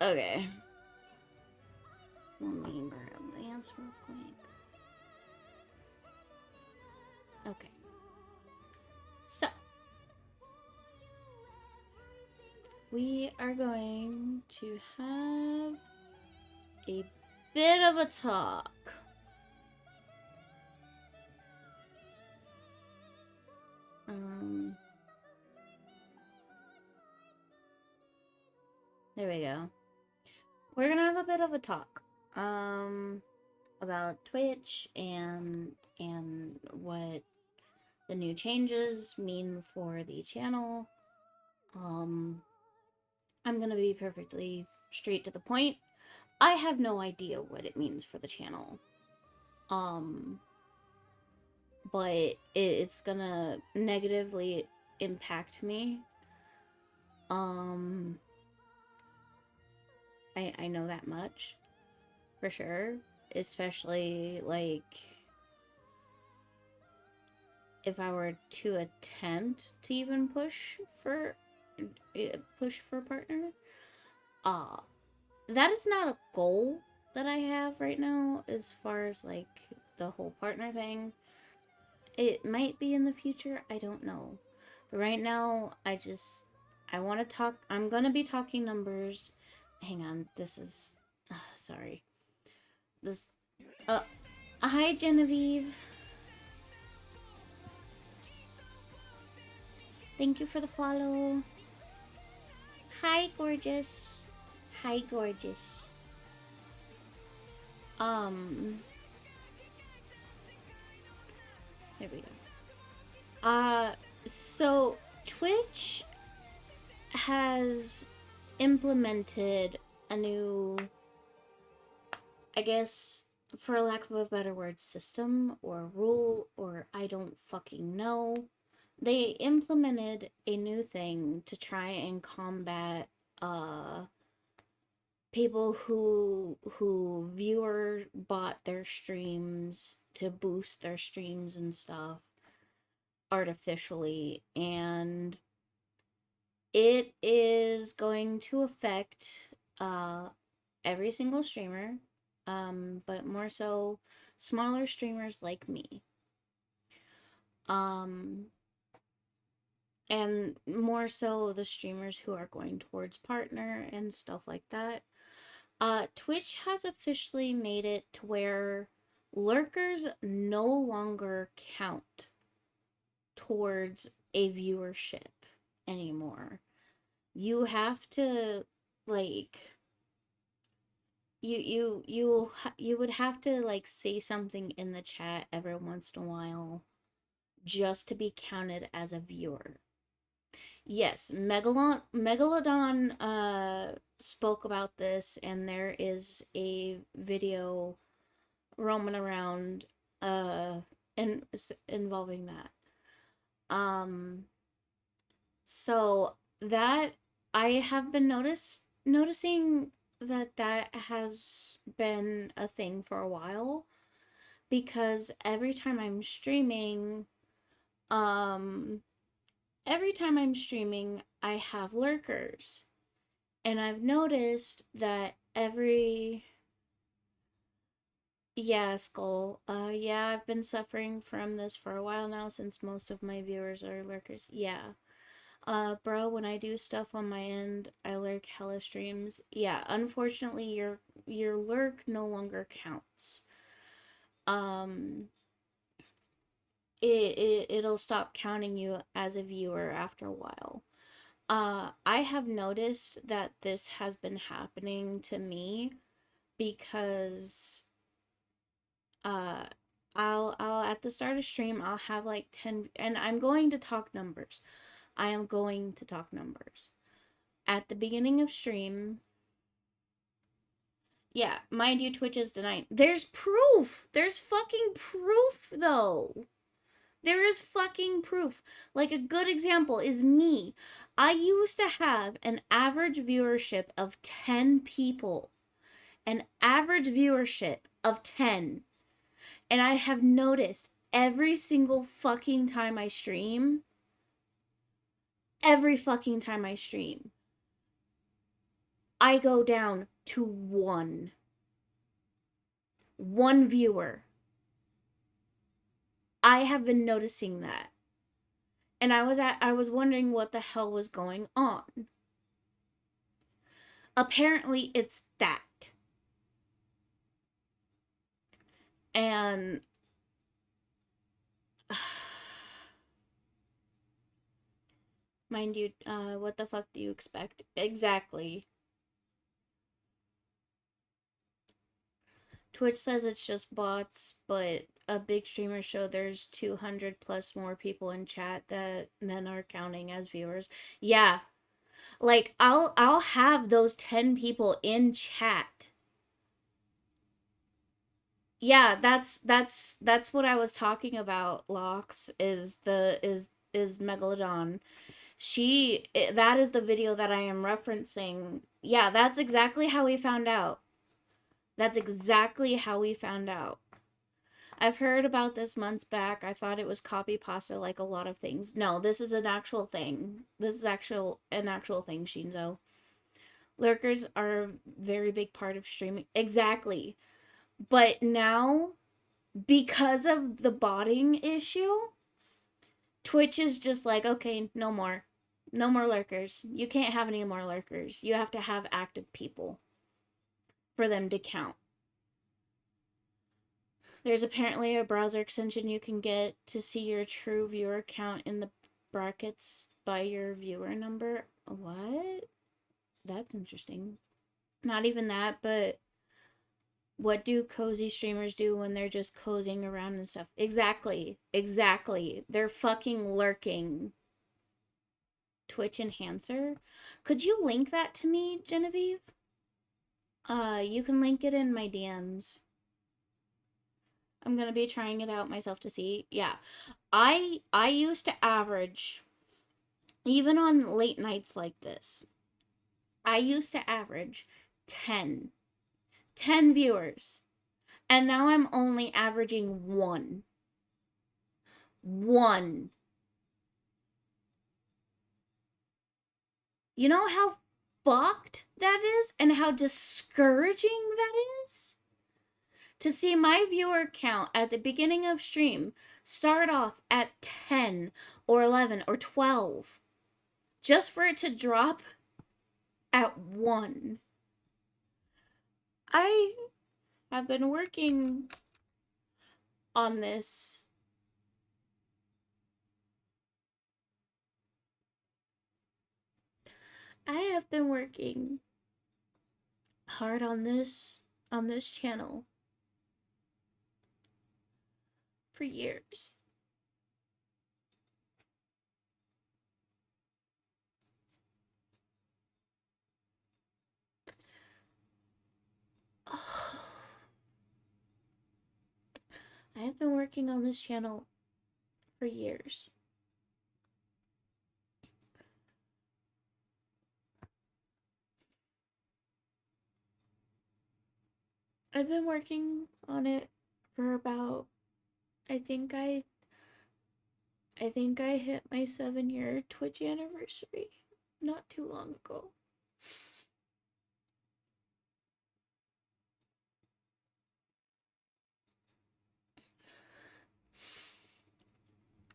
Okay. Let me grab the answer real quick. Okay. So, we are going to have a bit of a talk. There we go. We're gonna have a bit of a talk. About Twitch and what the new changes mean for the channel. I'm gonna be perfectly straight to the point. I have no idea what it means for the channel. But it's gonna negatively impact me. I know that much for sure, especially like if I were to attempt to even push for partner. That is not a goal that I have right now as far as like the whole partner thing. It might be in the future, I don't know. But right now, I want to talk. I'm going to be talking numbers. Hang on, this is. Sorry. This. Hi, Genevieve. Thank you for the follow. Hi, gorgeous. Hi, gorgeous. There we go. So Twitch has implemented a new, I guess, for lack of a better word, system or rule, or I don't fucking know. They implemented a new thing to try and combat people who viewer bought their streams to boost their streams and stuff artificially, and it is going to affect every single streamer, but more so smaller streamers like me, and more so the streamers who are going towards partner and stuff like that. Twitch has officially made it to where lurkers no longer count towards a viewership anymore. You have to like you would have to like say something in the chat every once in a while just to be counted as a viewer. Yes, Megalodon spoke about this, and there is a video roaming around and involving that. So that I have been noticing that has been a thing for a while, because every time I'm streaming, I have lurkers. And I've noticed that yeah, Skull. Yeah, I've been suffering from this for a while now, since most of my viewers are lurkers. Yeah. Bro, when I do stuff on my end, I lurk hella streams. Yeah, unfortunately, your lurk no longer counts. It'll stop counting you as a viewer after a while. I have noticed that this has been happening to me because I'll at the start of stream I'll have like 10, and I'm going to talk numbers. I am going to talk numbers. At the beginning of stream, yeah, mind you, Twitch is denying. There's proof. There's fucking proof, though. There is fucking proof. Like, a good example is me. I used to have an average viewership of 10 people. An average viewership of 10. And I have noticed every single fucking time I stream, I go down to one viewer. I have been noticing that. And I was wondering what the hell was going on. Apparently it's that. And mind you, what the fuck do you expect? Exactly. Twitch says it's just bots, but a big streamer show there's 200 plus more people in chat that then are counting as viewers. Yeah. Like I'll have those 10 people in chat. Yeah, that's what I was talking about, Locks, is Megalodon. That is the video that I am referencing. Yeah, that's exactly how we found out. That's exactly how we found out. I've heard about this months back. I thought it was copy pasta like a lot of things. No, this is an actual thing. This is an actual thing, Shinzo. Lurkers are a very big part of streaming. Exactly. But now, because of the botting issue, Twitch is just like, okay, no more. No more lurkers. You can't have any more lurkers. You have to have active people for them to count. There's apparently a browser extension you can get to see your true viewer count in the brackets by your viewer number. What? That's interesting. Not even that, but what do cozy streamers do when they're just cozying around and stuff? Exactly. Exactly. They're fucking lurking. Twitch enhancer. Could you link that to me, Genevieve? You can link it in my DMs. I'm gonna be trying it out myself to see. Yeah. I used to average, even on late nights like this, I used to average 10 viewers, and now I'm only averaging one. You know how fucked that is and how discouraging that is? To see my viewer count at the beginning of stream start off at 10 or 11 or 12, just for it to drop at 1. I have been working on this. I have been working hard on this channel for years. I have been working on this channel for years. I've been working on it for about, I think I hit my 7-year Twitch anniversary not too long ago.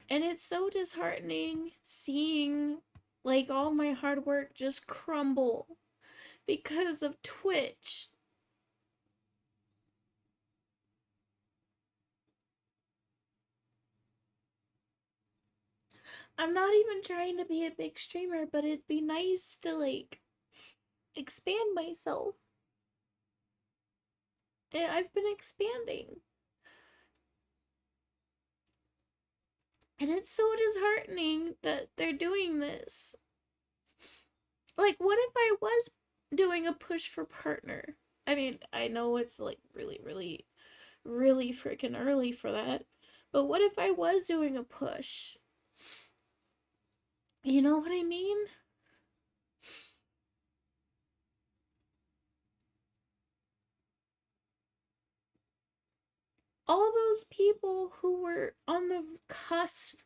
And it's so disheartening seeing like all my hard work just crumble because of Twitch. I'm not even trying to be a big streamer, but it'd be nice to like expand myself. I've been expanding. And it's so disheartening that they're doing this. Like, what if I was doing a push for partner? I mean, I know it's like really, really, really freaking early for that. But what if I was doing a push? You know what I mean? All those people who were on the cusp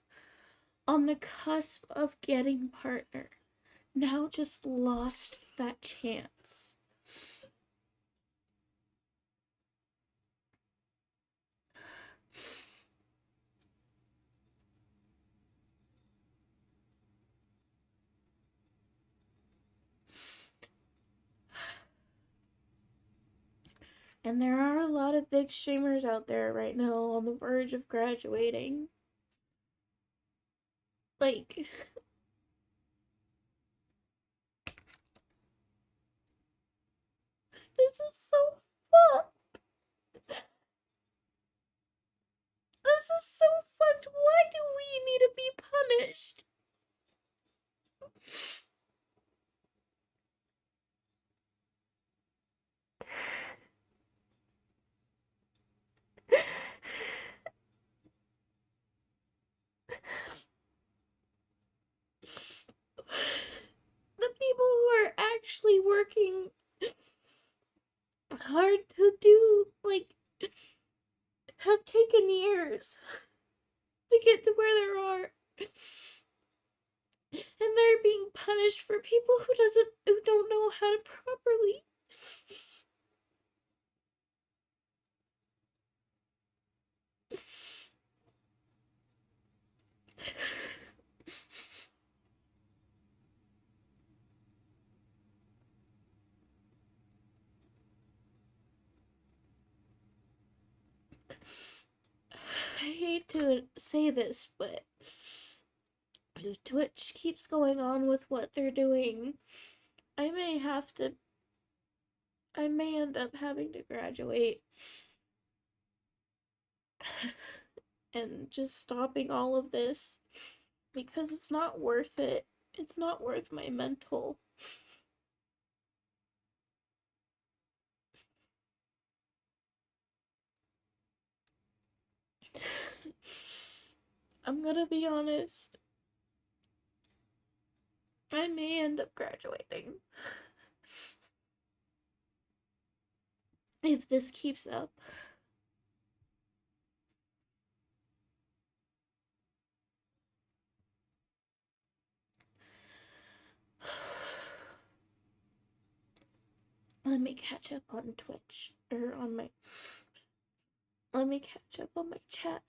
of getting partner now just lost that chance. And there are a lot of big streamers out there right now on the verge of graduating. Like, this is so fucked. This is so fucked. Why do we need to be punished? The people who are actually working hard to do, like, have taken years to get to where they are. And they're being punished for people who don't know how to properly. I hate to say this, but if Twitch keeps going on with what they're doing, I may end up having to graduate and just stopping all of this because it's not worth it. It's not worth my mental. I'm gonna be honest. I may end up graduating. If this keeps up. Let me catch up on Twitch. Or on my. Let me catch up on my chat.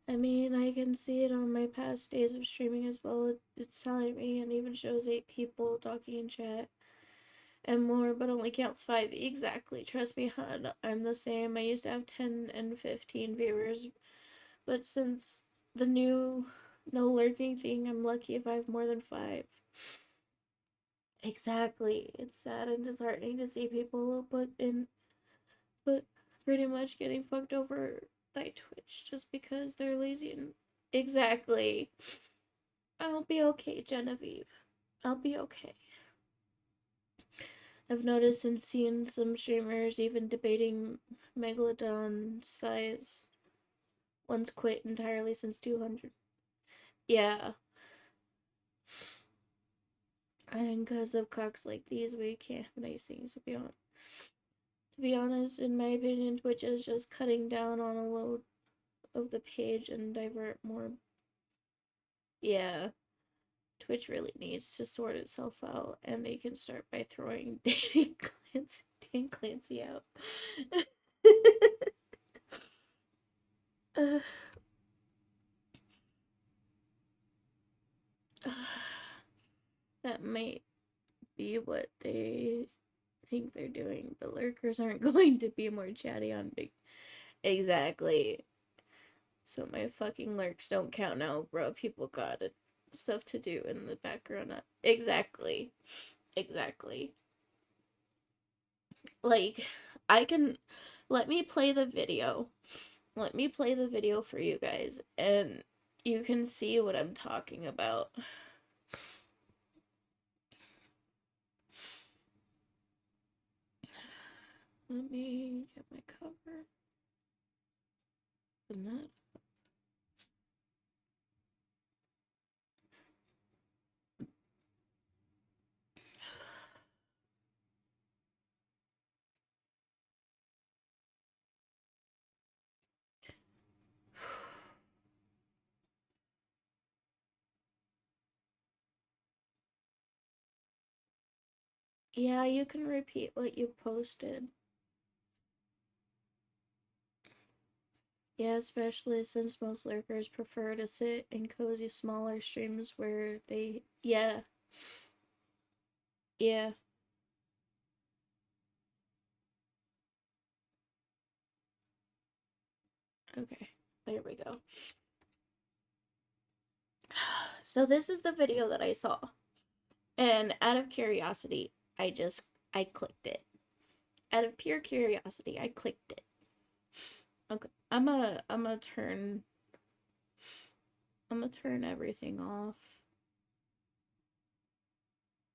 I mean, I can see it on my past days of streaming as well. It's telling me and even shows 8 people talking in chat and more, but only counts 5. Exactly. Trust me, hon. I'm the same. I used to have 10 and 15 viewers, but since the new no lurking thing, I'm lucky if I have more than 5. Exactly. It's sad and disheartening to see people but pretty much getting fucked over by Twitch just because they're lazy and exactly. I'll be okay, Genevieve. I'll be okay. I've noticed and seen some streamers even debating Megalodon size. One's quit entirely since 200. Yeah. And because of cocks like these, we can't have nice things to be on. To be honest, in my opinion, Twitch is just cutting down on a load of the page and divert more. Yeah. Twitch really needs to sort itself out, and they can start by throwing Dan Clancy out. uh, that might be what they think they're doing, but lurkers aren't going to be more chatty on big. Exactly. So my fucking lurks don't count now, bro. People got it. Stuff to do in the background. Exactly. Exactly. Like, I can. Let me play the video. Let me play the video for you guys, and you can see what I'm talking about. Let me get my cover. And that. Yeah, you can repeat what you posted. Yeah, especially since most lurkers prefer to sit in cozy, smaller streams where they. Yeah. Yeah. Okay. There we go. So this is the video that I saw. And out of curiosity, I clicked it. Out of pure curiosity, I clicked it. Okay. I'm gonna turn everything off.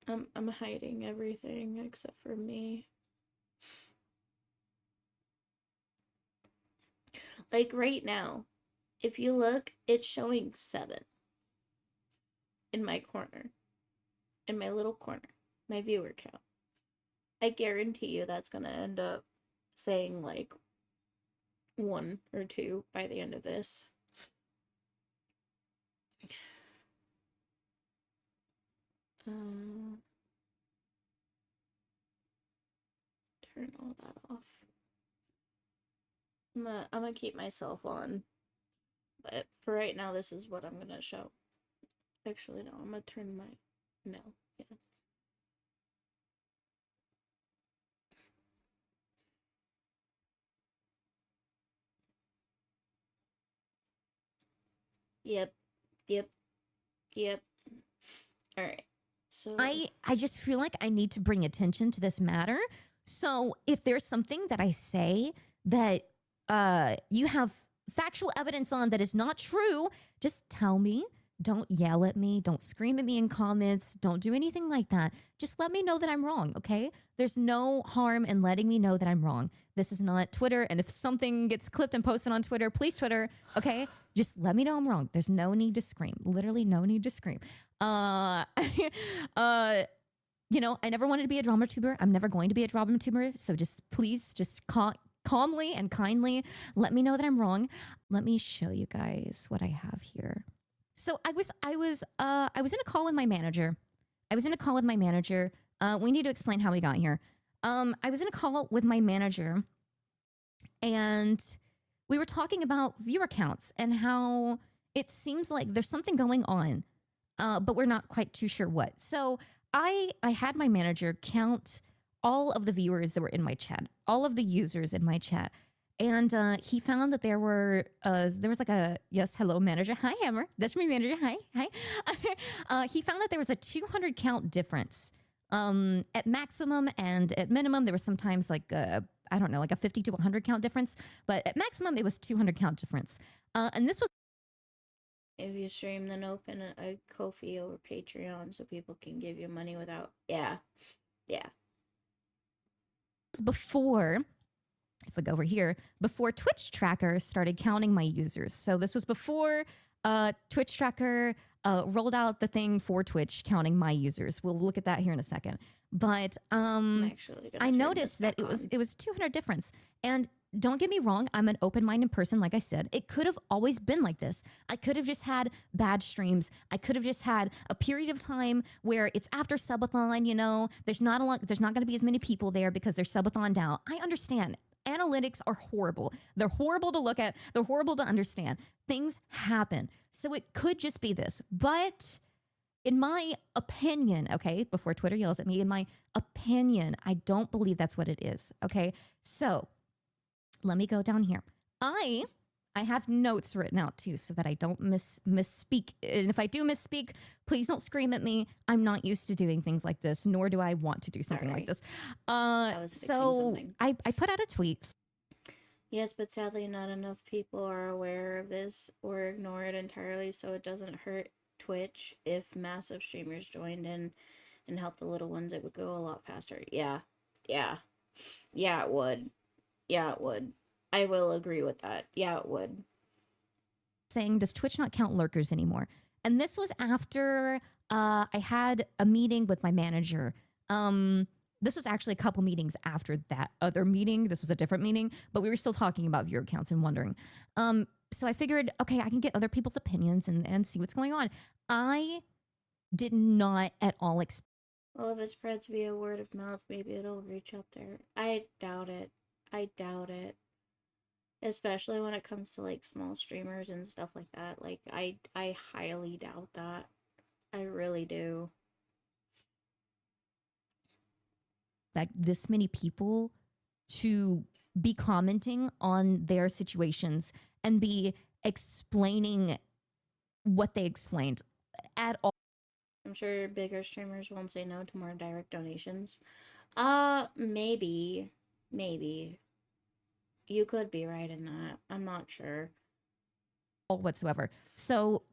I'm hiding everything except for me. Like right now, if you look, it's showing 7 in my corner. In my little corner. My viewer count. I guarantee you that's gonna end up saying like 1 or 2 by the end of this. Turn all that off. I'm gonna keep myself on, but for right now, this is what I'm gonna show. Actually, no, I'm gonna turn my no. Yeah. Yep. Yep. Yep. All right. So I just feel like I need to bring attention to this matter. So if there's something that I say that you have factual evidence on that is not true, just tell me. Don't yell at me. Don't scream at me in comments. Don't do anything like that. Just let me know that I'm wrong, okay? There's no harm in letting me know that I'm wrong. This is not Twitter. And if something gets clipped and posted on Twitter, please Twitter, okay? Just let me know I'm wrong. There's no need to scream. Literally no need to scream. Uh, you know, I never wanted to be a drama tuber. I'm never going to be a drama tuber. So just please, just calmly and kindly let me know that I'm wrong. Let me show you guys what I have here. So I was in a call with my manager. We need to explain how we got here. I was in a call with my manager, and we were talking about viewer counts and how it seems like there's something going on, but we're not quite too sure what. So I had my manager count all of the viewers that were in my chat, all of the users in my chat. And he found that there was like a, yes, hello, manager. Hi, Hammer. That's my manager. Hi. He found that there was a 200 count difference at maximum, and at minimum, there was sometimes like I don't know, like a 50 to 100 count difference. But at maximum, it was 200 count difference. And this was if you stream, then open a Ko-fi over Patreon so people can give you money without. Yeah. Yeah. before, if I go over here, before Twitch Tracker started counting my users. So this was before Twitch Tracker rolled out the thing for Twitch counting my users. We'll look at that here in a second. But I noticed that it was 200 difference. And don't get me wrong, I'm an open-minded person, like I said. It could have always been like this. I could have just had bad streams. I could have just had a period of time where it's after subathon, you know, there's not going to be as many people there because there's subathon down. I understand. Analytics are horrible. They're horrible to look at. They're horrible to understand. Things happen. So it could just be this. But in my opinion, okay, before Twitter yells at me, in my opinion, I don't believe that's what it is. Okay. So let me go down here. I have notes written out too so that I don't misspeak. And if I do misspeak, please don't scream at me. I'm not used to doing things like this, nor do I want to do something like this. So I put out a tweet. Yes, but sadly not enough people are aware of this or ignore it entirely, so it doesn't hurt Twitch if massive streamers joined in and helped the little ones. It would go a lot faster. Yeah. Yeah. Yeah, it would. Yeah, it would. I will agree with that. Yeah, it would. Saying, does Twitch not count lurkers anymore? And this was after I had a meeting with my manager. This was actually a couple meetings after that other meeting. This was a different meeting, but we were still talking about viewer counts and wondering. So I figured, okay, I can get other people's opinions and see what's going on. I did not at all expect. Well, if it spreads via word of mouth, maybe it'll reach up there. I doubt it. I doubt it. especially when it comes to like small streamers and stuff like that. Like I highly doubt that. I really do. Like this many people to be commenting on their situations and be explaining what they explained at all. I'm sure bigger streamers won't say no to more direct donations. Maybe. Maybe. You could be right in that. I'm not sure. Whatsoever. So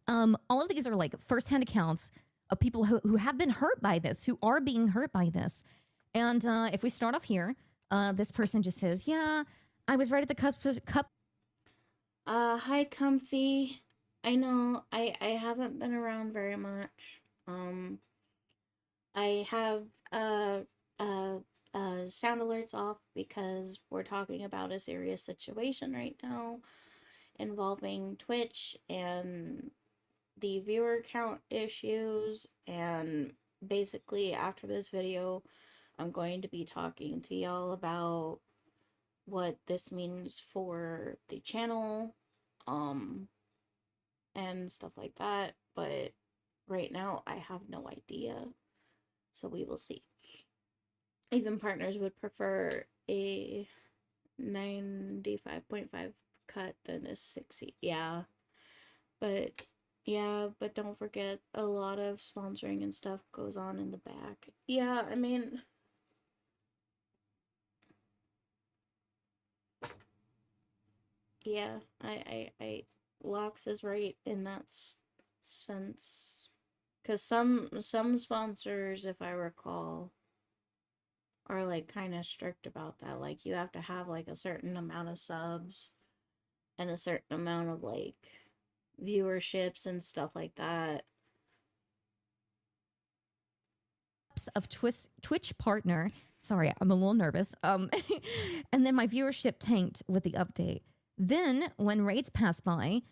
all of these are like firsthand accounts of people who have been hurt by this, who are being hurt by this. And if we start off here, this person just says, yeah, I was right at the cup. Hi Comfy. I know I haven't been around very much. I have uh sound alerts off because we're talking about a serious situation right now involving Twitch and the viewer count issues, and basically after this video I'm going to be talking to y'all about what this means for the channel and stuff like that, but right now I have no idea, so we will see. Even partners would prefer a 95.5 cut than a 60. Yeah, but don't forget a lot of sponsoring and stuff goes on in the back. Yeah, I mean, yeah, I Lox is right in that sense, because some sponsors, if I recall, are like kind of strict about that. Like you have to have like a certain amount of subs and a certain amount of like viewerships and stuff like that. Of Twitch partner. Sorry, I'm a little nervous. And then my viewership tanked with the update. Then when raids pass by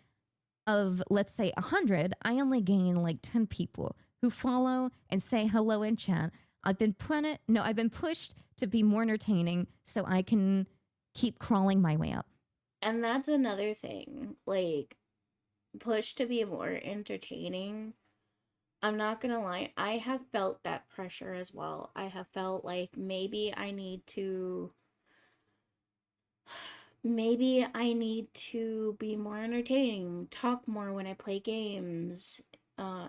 of let's say 100, I only gain like 10 people who follow and say hello in chat. I've been pushed to be more entertaining so I can keep crawling my way up. And that's another thing. Like push to be more entertaining. I'm not gonna lie, I have felt that pressure as well. I have felt like maybe I need to be more entertaining, talk more when I play games,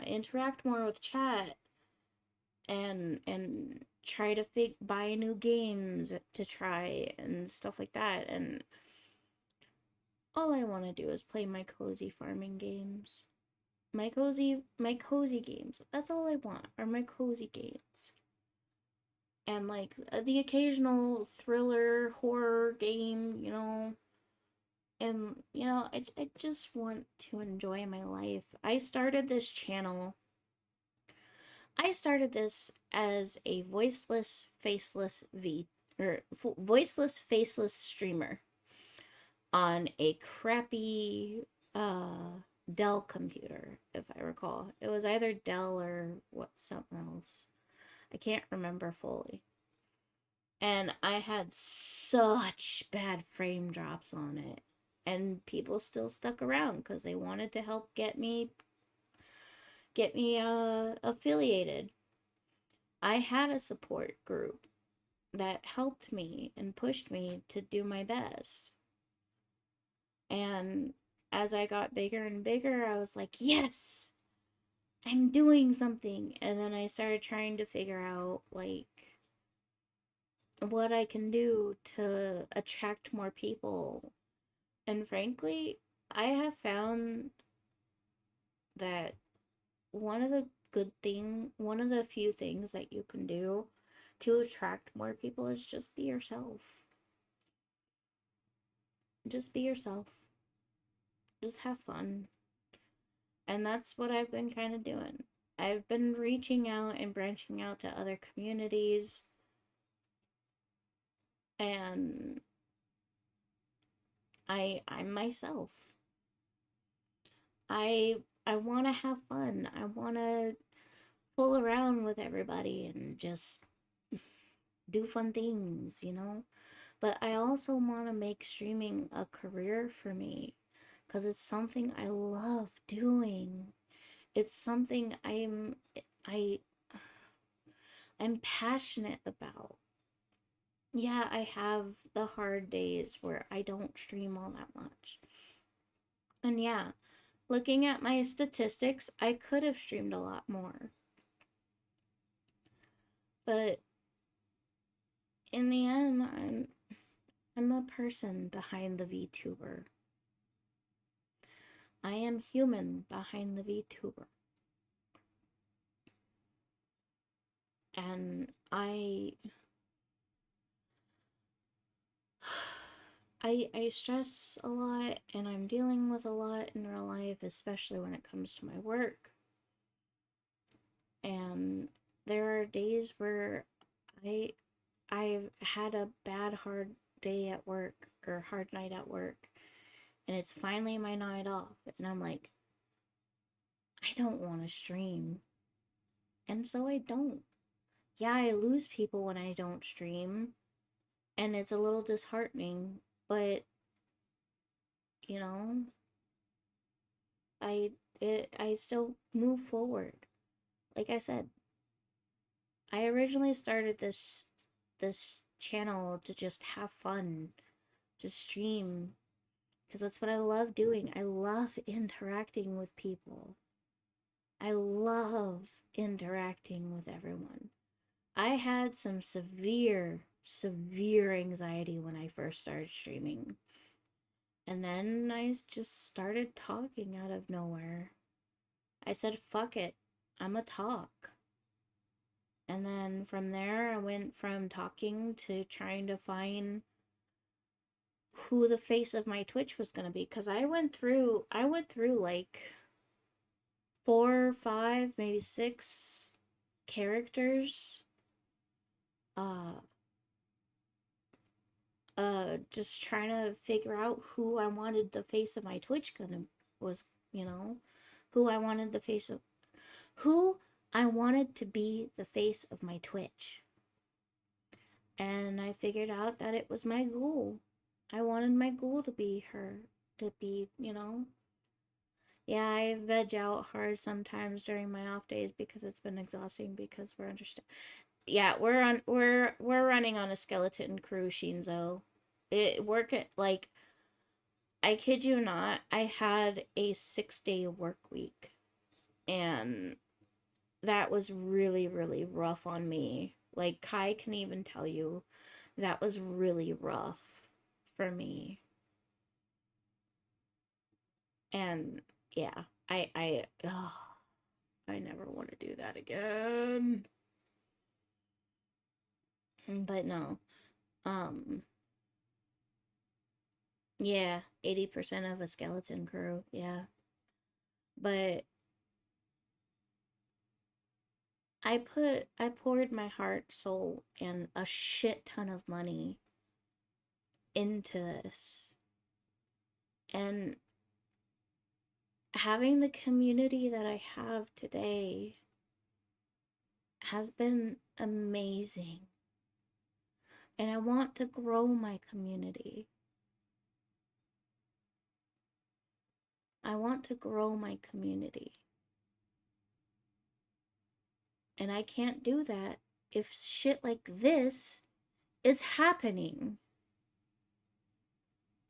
interact more with chat, and try to buy new games to try and stuff like that. And all I want to do is play my cozy farming games. My cozy games. That's all I want are my cozy games. And like the occasional thriller horror game, and I just want to enjoy my life. I started this as a voiceless faceless streamer on a crappy Dell computer, if I recall. It was either Dell or something else. I can't remember fully. And I had such bad frame drops on it. And people still stuck around because they wanted to help get me affiliated. I had a support group that helped me and pushed me to do my best. And as I got bigger and bigger, I was like, yes, I'm doing something. And then I started trying to figure out like what I can do to attract more people. And frankly, I have found that one of the few things that you can do to attract more people is just be yourself. Just be yourself. Just have fun. And that's what I've been kind of doing. I've been reaching out and branching out to other communities, and I'm myself. I want to have fun. I want to fool around with everybody and just do fun things. But I also want to make streaming a career for me because it's something I love doing. It's something I I'm passionate about. Yeah, I have the hard days where I don't stream all that much. And yeah, looking at my statistics, I could have streamed a lot more. But in the end, I'm a person behind the VTuber. I am human behind the VTuber. And I stress a lot and I'm dealing with a lot in real life, especially when it comes to my work. And there are days where I've had a bad hard day at work or hard night at work and it's finally my night off and I'm like I don't want to stream. And so I don't. Yeah, I lose people when I don't stream and it's a little disheartening, but you know, I still move forward. Like I said, I originally started this channel to just have fun, just stream because that's what I love doing. I love interacting with people. I love interacting with everyone. I had some severe anxiety when I first started streaming. And then I just started talking out of nowhere. I said, fuck it, I'm a talk. And then from there, I went from talking to trying to find who the face of my Twitch was going to be. Because I went through like 4, 5, maybe 6 characters. Just trying to figure out who I wanted the face of my Twitch was, you know, who I wanted the face of, who I wanted to be the face of my Twitch. And I figured out that it was my ghoul. I wanted my ghoul to be her, to be, you know. Yeah, I veg out hard sometimes during my off days because it's been exhausting because we're understand. Yeah, we're running on a skeleton crew, Shinzo. It work at like I kid you not, I had a 6-day work week and that was really, really rough on me. Like Kai can even tell you that was really rough for me. And yeah, I never want to do that again. But no. Um yeah, 80% of a skeleton crew. Yeah. But I poured my heart, soul, and a shit ton of money into this. And having the community that I have today has been amazing. And I want to grow my community. I want to grow my community. And I can't do that if shit like this is happening.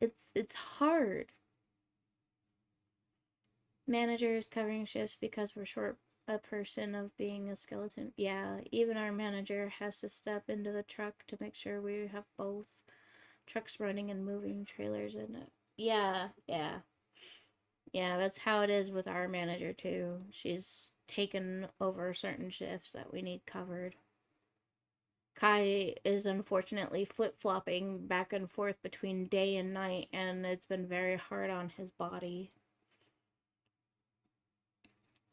It's hard. Managers covering shifts because we're short a person of being a skeleton. Yeah, even our manager has to step into the truck to make sure we have both trucks running and moving trailers in it. Yeah, yeah. Yeah, that's how it is with our manager too. She's taken over certain shifts that we need covered. Kai is unfortunately flip-flopping back and forth between day and night, and it's been very hard on his body.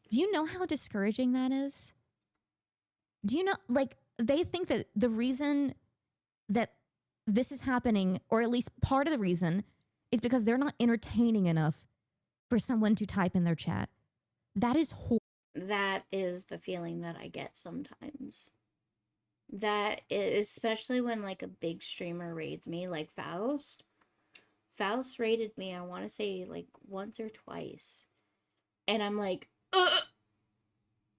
Do you know how discouraging that is? Do you know, like, they think that the reason that this is happening, or at least part of the reason, is because they're not entertaining enough for someone to type in their chat. That is That is the feeling that I get sometimes. That especially when like a big streamer raids me, like Faust. Faust raided me, I want to say like once or twice. And I'm like,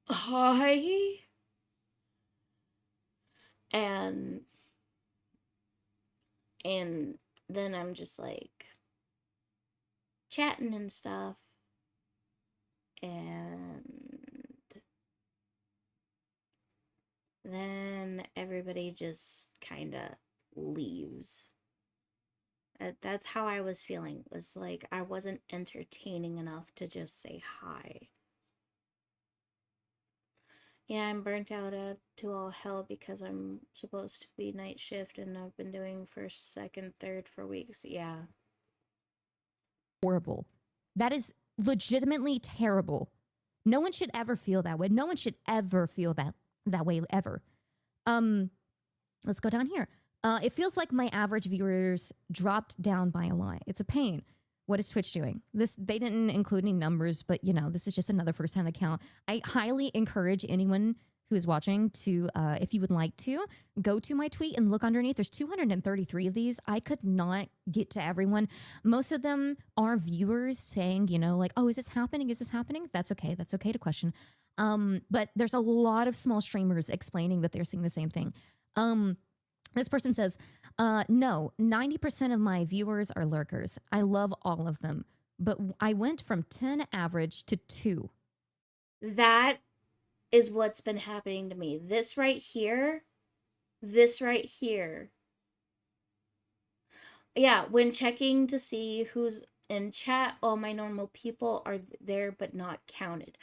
hi. And and then I'm just like chatting and stuff. And then everybody just kind of leaves. That's how I was feeling. It was like I wasn't entertaining enough to just say hi. Yeah, I'm burnt out to all hell because I'm supposed to be night shift and I've been doing first, second, third for weeks. Yeah. Horrible. That is legitimately terrible. No one should ever feel that way. No one should ever feel that way ever. Um, let's go down here. It feels like my average viewers dropped down by a lot. It's a pain. What is Twitch doing? This they didn't include any numbers, but you know, this is just another first-hand account. I highly encourage anyone who is watching to, if you would like to, go to my tweet and look underneath. There's 233 of these. I could not get to everyone. Most of them are viewers saying, you know, like, oh, is this happening? Is this happening? That's okay. That's okay to question. But there's a lot of small streamers explaining that they're seeing the same thing. This person says, no, 90% of my viewers are lurkers. I love all of them, but I went from 10 average to 2. That is what's been happening to me. This right here. This right here. Yeah, when checking to see who's in chat, all my normal people are there but not counted.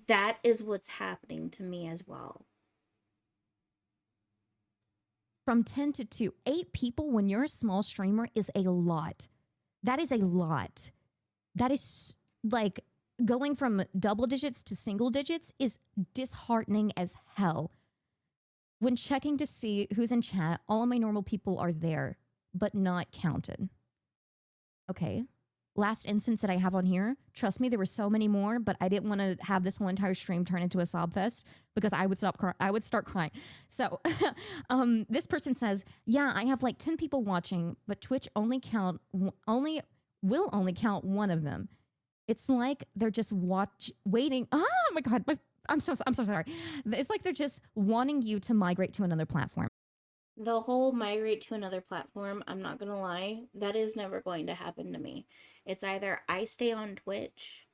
That is what's happening to me as well. From 10 to 2. 8 people when you're a small streamer is a lot. That is a lot. That is like going from double digits to single digits is disheartening as hell. When checking to see who's in chat, all of my normal people are there, but not counted. Okay. Last instance that I have on here, trust me, there were so many more, but I didn't want to have this whole entire stream turn into a sob fest because I would start crying. So, this person says, "Yeah, I have like 10 people watching, but Twitch only will only count one of them. It's like they're just waiting. Oh my god, I'm so sorry. It's like they're just wanting you to migrate to another platform." The whole migrate to another platform, I'm not gonna lie, that is never going to happen to me. It's either I stay on Twitch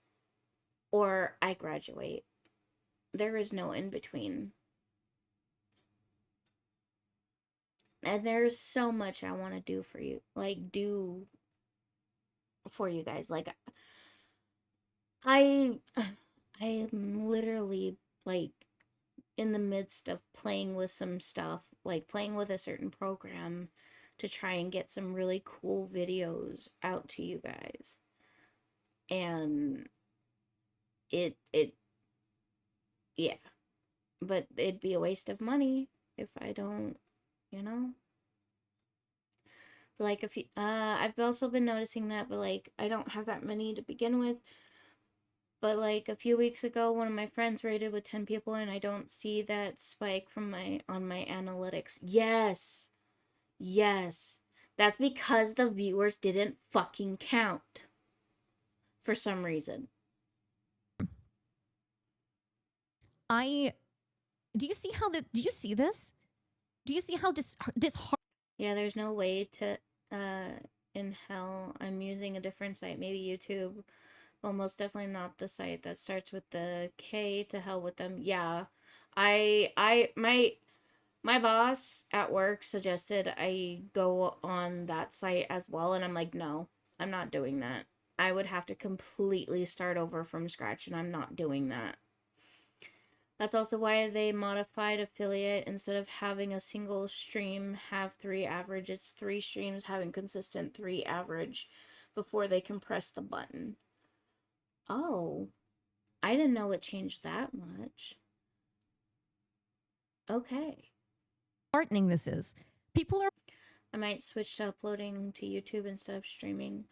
or I graduate. There is no in between. And there's so much I want to do for you. Like, do for you guys. Like, I am literally like in the midst of playing with some stuff, like playing with a certain program to try and get some really cool videos out to you guys. And it yeah, but it'd be a waste of money if I don't, you know. But like, if you I've also been noticing that, but like I don't have that many to begin with. But like a few weeks ago, one of my friends rated with 10 people and I don't see that spike from my on my analytics. Yes. Yes. That's because the viewers didn't fucking count for some reason. Do you see how do you see this? Do you see how disheartening? Yeah, there's no way to in hell. I'm using a different site, maybe YouTube. Well, most definitely not the site that starts with the K. To hell with them. Yeah. My boss at work suggested I go on that site as well, and I'm like, no, I'm not doing that. I would have to completely start over from scratch, and I'm not doing that. That's also why they modified affiliate. Instead of having a single stream have 3 average, it's 3 streams having consistent 3 average before they can press the button. Oh, I didn't know it changed that much. Okay. This is. People are. I might switch to uploading to YouTube instead of streaming.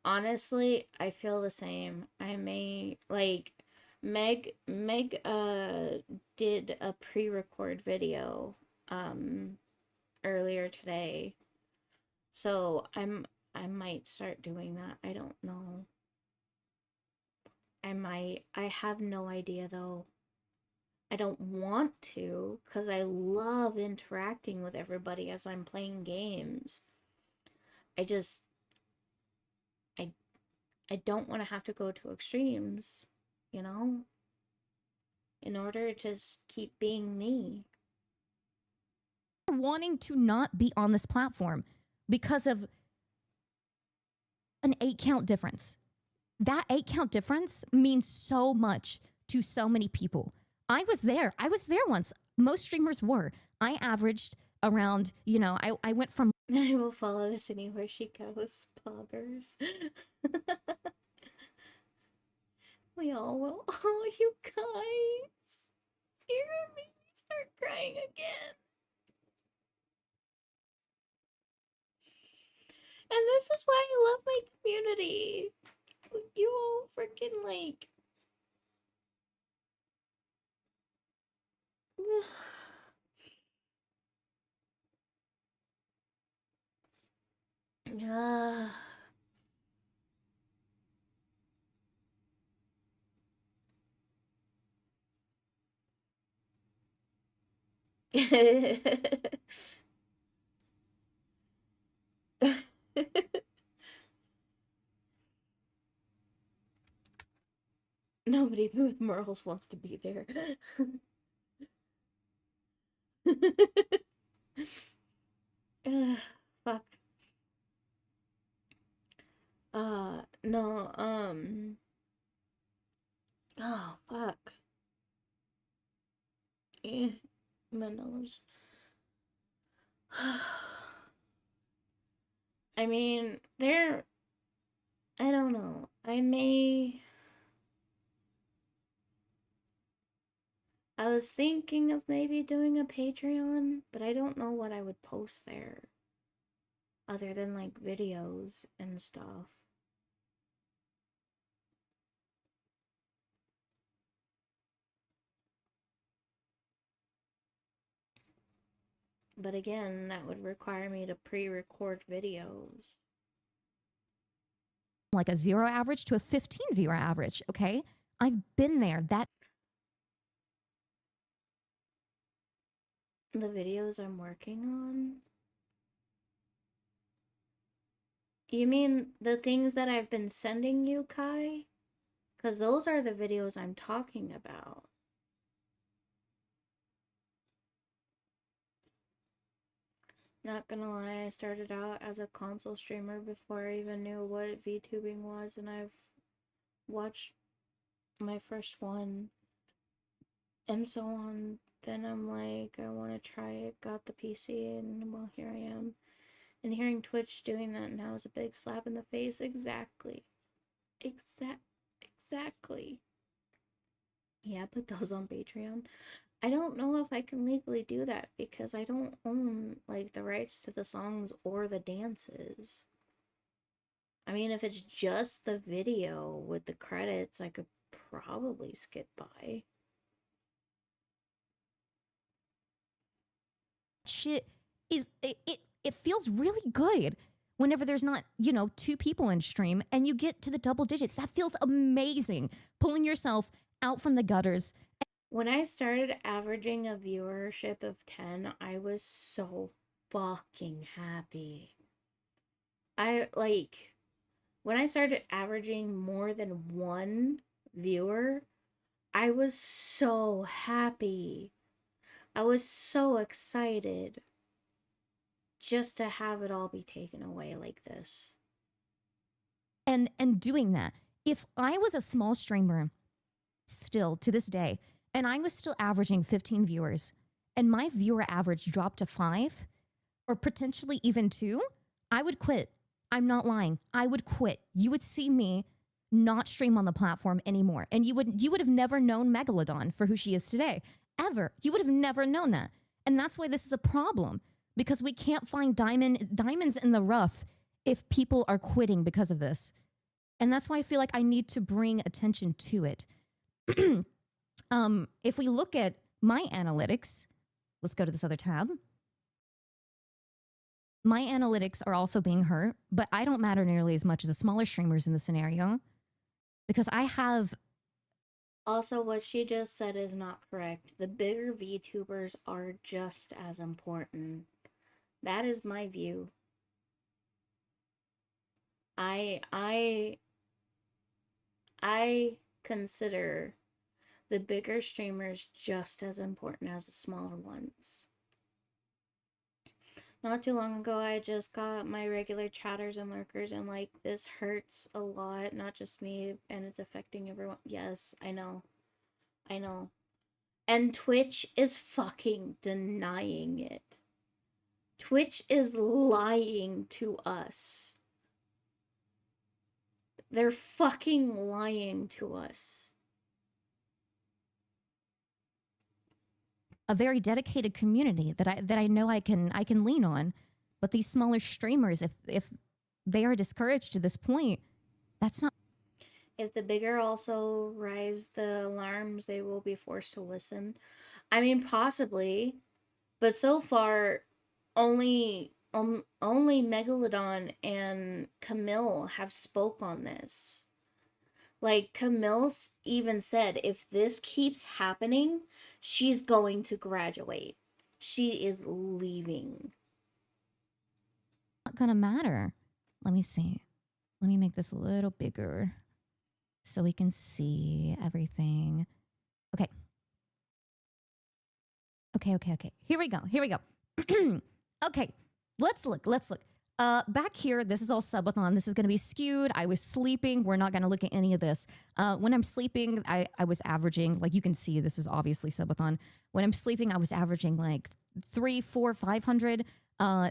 Honestly, I feel the same. I may like Meg did a pre-record video um earlier today. So I might start doing that. I don't know. I might. I have no idea though. I don't want to because I love interacting with everybody as I'm playing games. I just I I don't want to have to go to extremes, you know, in order to keep being me. Wanting to not be on this platform because of an 8 count difference. That 8 count difference means so much to so many people. I was there. I was there once. Most streamers were. I averaged around, I went from I will follow this anywhere she goes, poggers. We all will. Oh, you guys. You're gonna make me start crying again. And this is why I love my community. You all freaking like. Ah. Nobody with morals wants to be there. Fuck. No, oh, fuck. My nose. I mean, I don't know. I was thinking of maybe doing a Patreon, but I don't know what I would post there. Other than like videos and stuff. But again, that would require me to pre-record videos. like a 0 average to a 15 viewer average. Okay. I've been there. The videos I'm working on? You mean the things that I've been sending you, Kai? Because those are the videos I'm talking about. Not gonna lie, I started out as a console streamer before I even knew what VTubing was, and I've watched my first one and so on. Then I'm like, I want to try it, got the PC, and well, here I am. And hearing Twitch doing that now is a big slap in the face. Exactly. Exactly. Yeah, put those on Patreon. I don't know if I can legally do that because I don't own like the rights to the songs or the dances. I mean, if it's just the video with the credits, I could probably skip by. Shit it feels really good whenever there's not, 2 people in stream and you get to the double digits. That feels amazing. Pulling yourself out from the gutters. When I started averaging a viewership of 10, I was so fucking happy. When I started averaging more than 1 viewer, I was so happy. I was so excited just to have it all be taken away like this. And doing that. If I was a small streamer still to this day and I was still averaging 15 viewers and my viewer average dropped to 5 or potentially even 2, I would quit. I'm not lying. I would quit. You would see me not stream on the platform anymore. And you would have never known Megalodon for who she is today. Ever. You would have never known that. And that's why this is a problem, because we can't find diamonds in the rough if people are quitting because of this. And that's why I feel like I need to bring attention to it. If we look at my analytics, Let's go to this other tab. My analytics are also being hurt, but I don't matter nearly as much as the smaller streamers in the scenario because I have. Also, what she just said is not correct. The bigger VTubers are just as important. That is my view. I consider the bigger streamers just as important as the smaller ones. Not too long ago, I just got my regular chatters and lurkers, and like, this hurts a lot, not just me, and it's affecting everyone. Yes, I know. I know. And Twitch is fucking denying it. Twitch is lying to us. They're fucking lying to us. A very dedicated community that I know I can lean on, but these smaller streamers, if they are discouraged to this point, that's not. If the bigger also rise the alarms, they will be forced to listen. I mean, possibly, but so far, only Megalodon and Camille have spoke on this. Like, Camille's even said, if this keeps happening, she's going to graduate. She is leaving. Not gonna matter. Let me see. Let me make this a little bigger so we can see everything. Okay. Okay. Here we go. Okay. Let's look. Back here, this is all subathon. This is going to be skewed. I was sleeping. We're not going to look at any of this. When I'm sleeping, I was averaging, like you can see, this is obviously subathon. When I'm sleeping, I was averaging like 300, 400, 500.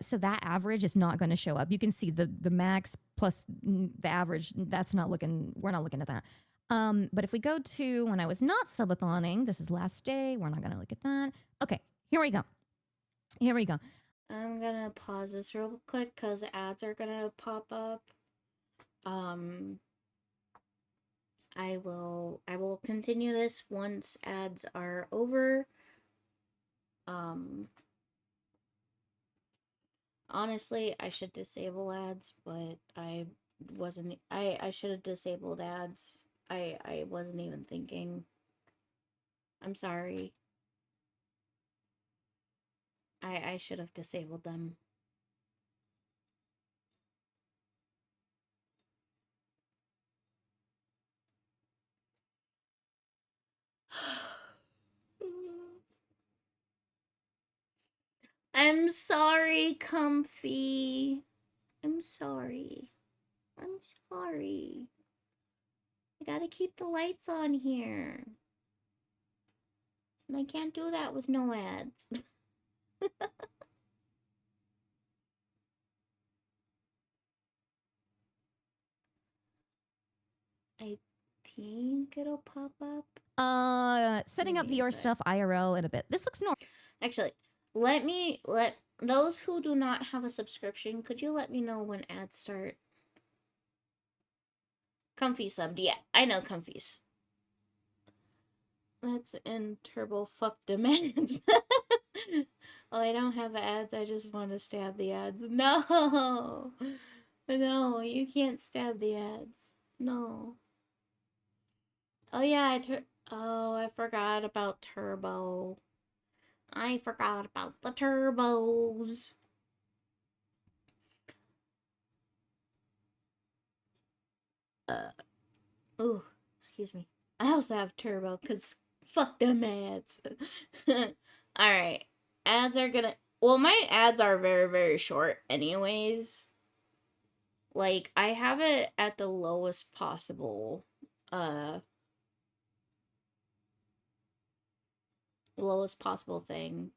So that average is not going to show up. You can see the max plus the average. That's not looking, we're not looking at that. But if we go to when I was not subathoning, this is last day. We're not going to look at that. Okay, here we go. I'm gonna pause this real quick because ads are gonna pop up. I will continue this once ads are over. Honestly, I should disable ads, but I should have disabled ads. I wasn't even thinking. I'm sorry. I should have disabled them. I'm sorry, Comfy. I'm sorry. I gotta keep the lights on here. And I can't do that with no ads. I think it'll pop up. Setting up Maybe VR it's stuff IRL in a bit. This looks normal. Actually, let those who do not have a subscription, could you let me know when ads start? Comfy subbed. Yeah, I know Comfy's. That's in turbo fuck demands. Oh, I don't have ads. I just want to stab the ads. No. No, you can't stab the ads. No. Oh yeah, I forgot about turbo. I forgot about the turbos. Oh, excuse me. I also have turbo because fuck them ads. Alright. Ads are gonna. Well, my ads are very, very short, anyways. Like, I have it at the lowest possible. Lowest possible thing.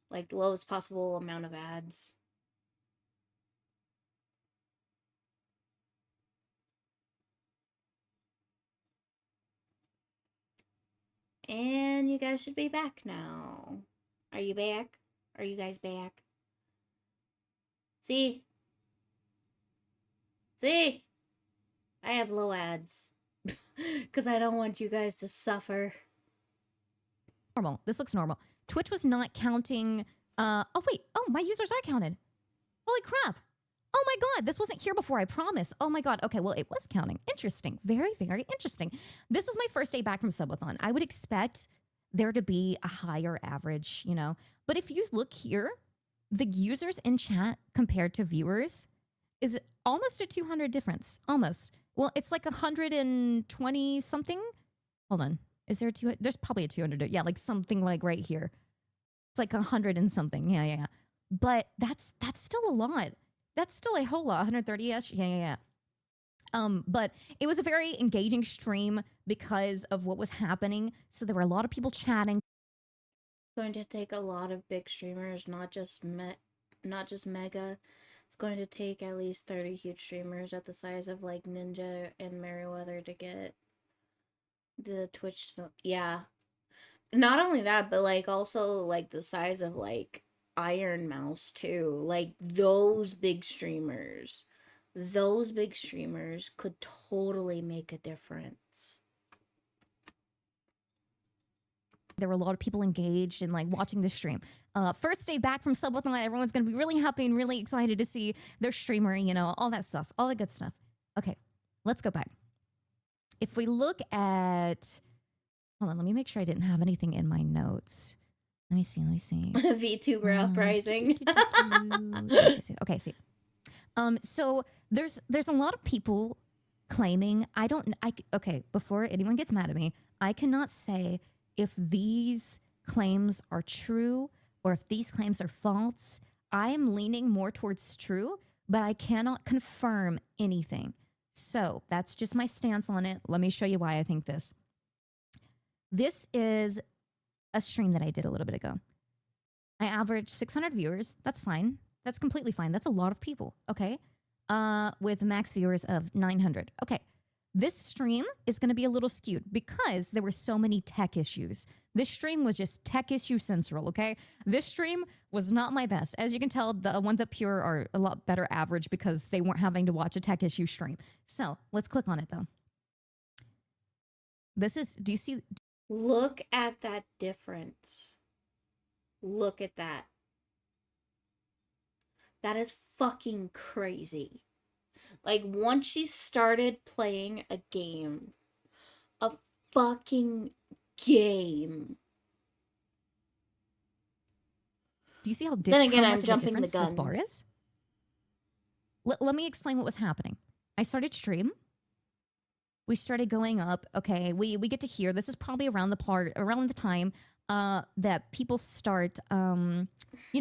Like, the lowest possible amount of ads. And you guys should be back now. Are you back? Are you guys back? See? See? I have low ads. Because I don't want you guys to suffer. This looks normal. Twitch was not counting. Oh wait. Oh, my users are counted. Holy crap. Oh my God, this wasn't here before, I promise. Oh my God. Okay, well, it was counting. Interesting. Very, very interesting. This was my first day back from Subathon. I would expect there to be a higher average, you know. But if you look here, the users in chat compared to viewers is almost a 200 difference. Almost. Well, it's like 120 something. Hold on. Is there a 200? There's probably a 200. Yeah, like something like right here. It's like 100 and something. Yeah. But that's still a lot. That's still a whole lot. 130-ish. Yeah. But it was a very engaging stream because of what was happening. So there were a lot of people chatting. Going to take a lot of big streamers, not just Mega. It's going to take at least 30 huge streamers at the size of like Ninja and Merryweather to get the Twitch. Yeah. Not only that, but like also like the size of like Iron Mouse too. Like those big streamers could totally make a difference. There were a lot of people engaged in like watching the stream. First day back from Subathon, everyone's going to be really happy and really excited to see their streamer, you know, all that stuff, all the good stuff. Okay, let's go back. If we look at, hold on, let me make sure I didn't have anything in my notes. Let me see. VTuber uprising. Okay, see. So there's a lot of people claiming, okay, before anyone gets mad at me, I cannot say if these claims are true or if these claims are false. I am leaning more towards true, but I cannot confirm anything. So that's just my stance on it. Let me show you why I think this. This is a stream that I did a little bit ago. I averaged 600 viewers. That's fine. That's completely fine. That's a lot of people, okay? With max viewers of 900. Okay, this stream is going to be a little skewed because there were so many tech issues. This stream was just tech issue central, okay? This stream was not my best. As you can tell, the ones up here are a lot better average because they weren't having to watch a tech issue stream. So let's click on it though. This is, do you see? Look at that difference. Look at that. That is fucking crazy. Like, once she started playing a game, a fucking game. Do you see how Then again, how I'm much jumping of a the difference this gun. bar is? Let me explain what was happening. I started stream. We started going up. Okay, we get to hear. This is probably around the time that people start, you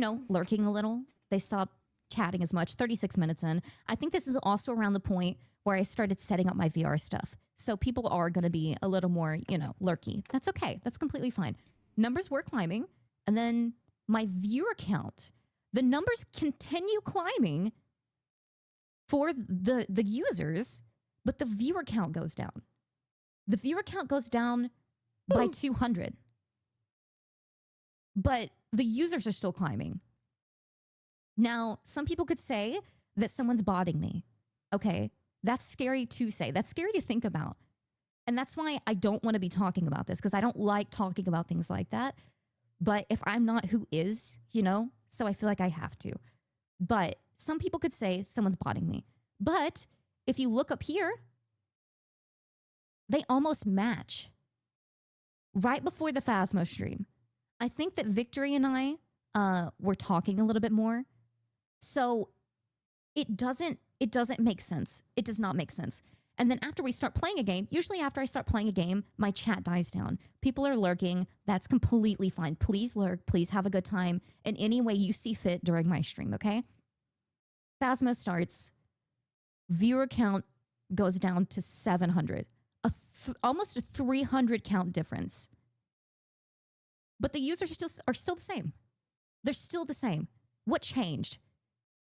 know, lurking a little. They stop chatting as much. 36 minutes in. I think this is also around the point where I started setting up my VR stuff. So people are going to be a little more, you know, lurky. That's okay. That's completely fine. Numbers were climbing, and then my viewer count, the numbers continue climbing for the users, but the viewer count goes down. The viewer count goes down by 200. But the users are still climbing. Now, some people could say that someone's botting me. Okay, that's scary to say. That's scary to think about. And that's why I don't want to be talking about this, because I don't like talking about things like that. But if I'm not, who is, you know? So I feel like I have to. But some people could say someone's botting me. But if you look up here, they almost match. Right before the Phasmo stream, I think that Victory and I were talking a little bit more. So it doesn't make sense. It does not make sense. And then after we start playing a game, usually after I start playing a game, my chat dies down. People are lurking. That's completely fine. Please lurk. Please have a good time in any way you see fit during my stream, okay? Phasmo starts. Viewer count goes down to 700. Almost a 300 count difference. But the users are still the same. They're still the same. What changed?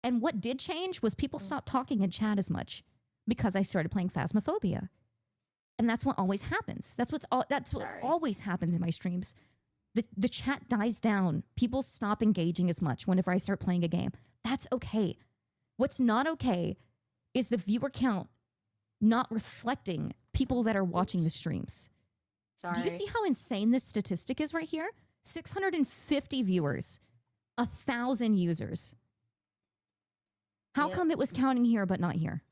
And what did change was people stopped talking in chat as much because I started playing Phasmophobia. And that's what always happens. That's what always happens in my streams. The chat dies down. People stop engaging as much whenever I start playing a game. That's okay. What's not okay is the viewer count not reflecting people that are watching the streams. Sorry. Do you see how insane this statistic is right here? 650 viewers, 1,000 users. How Yep. come it was counting here but not here?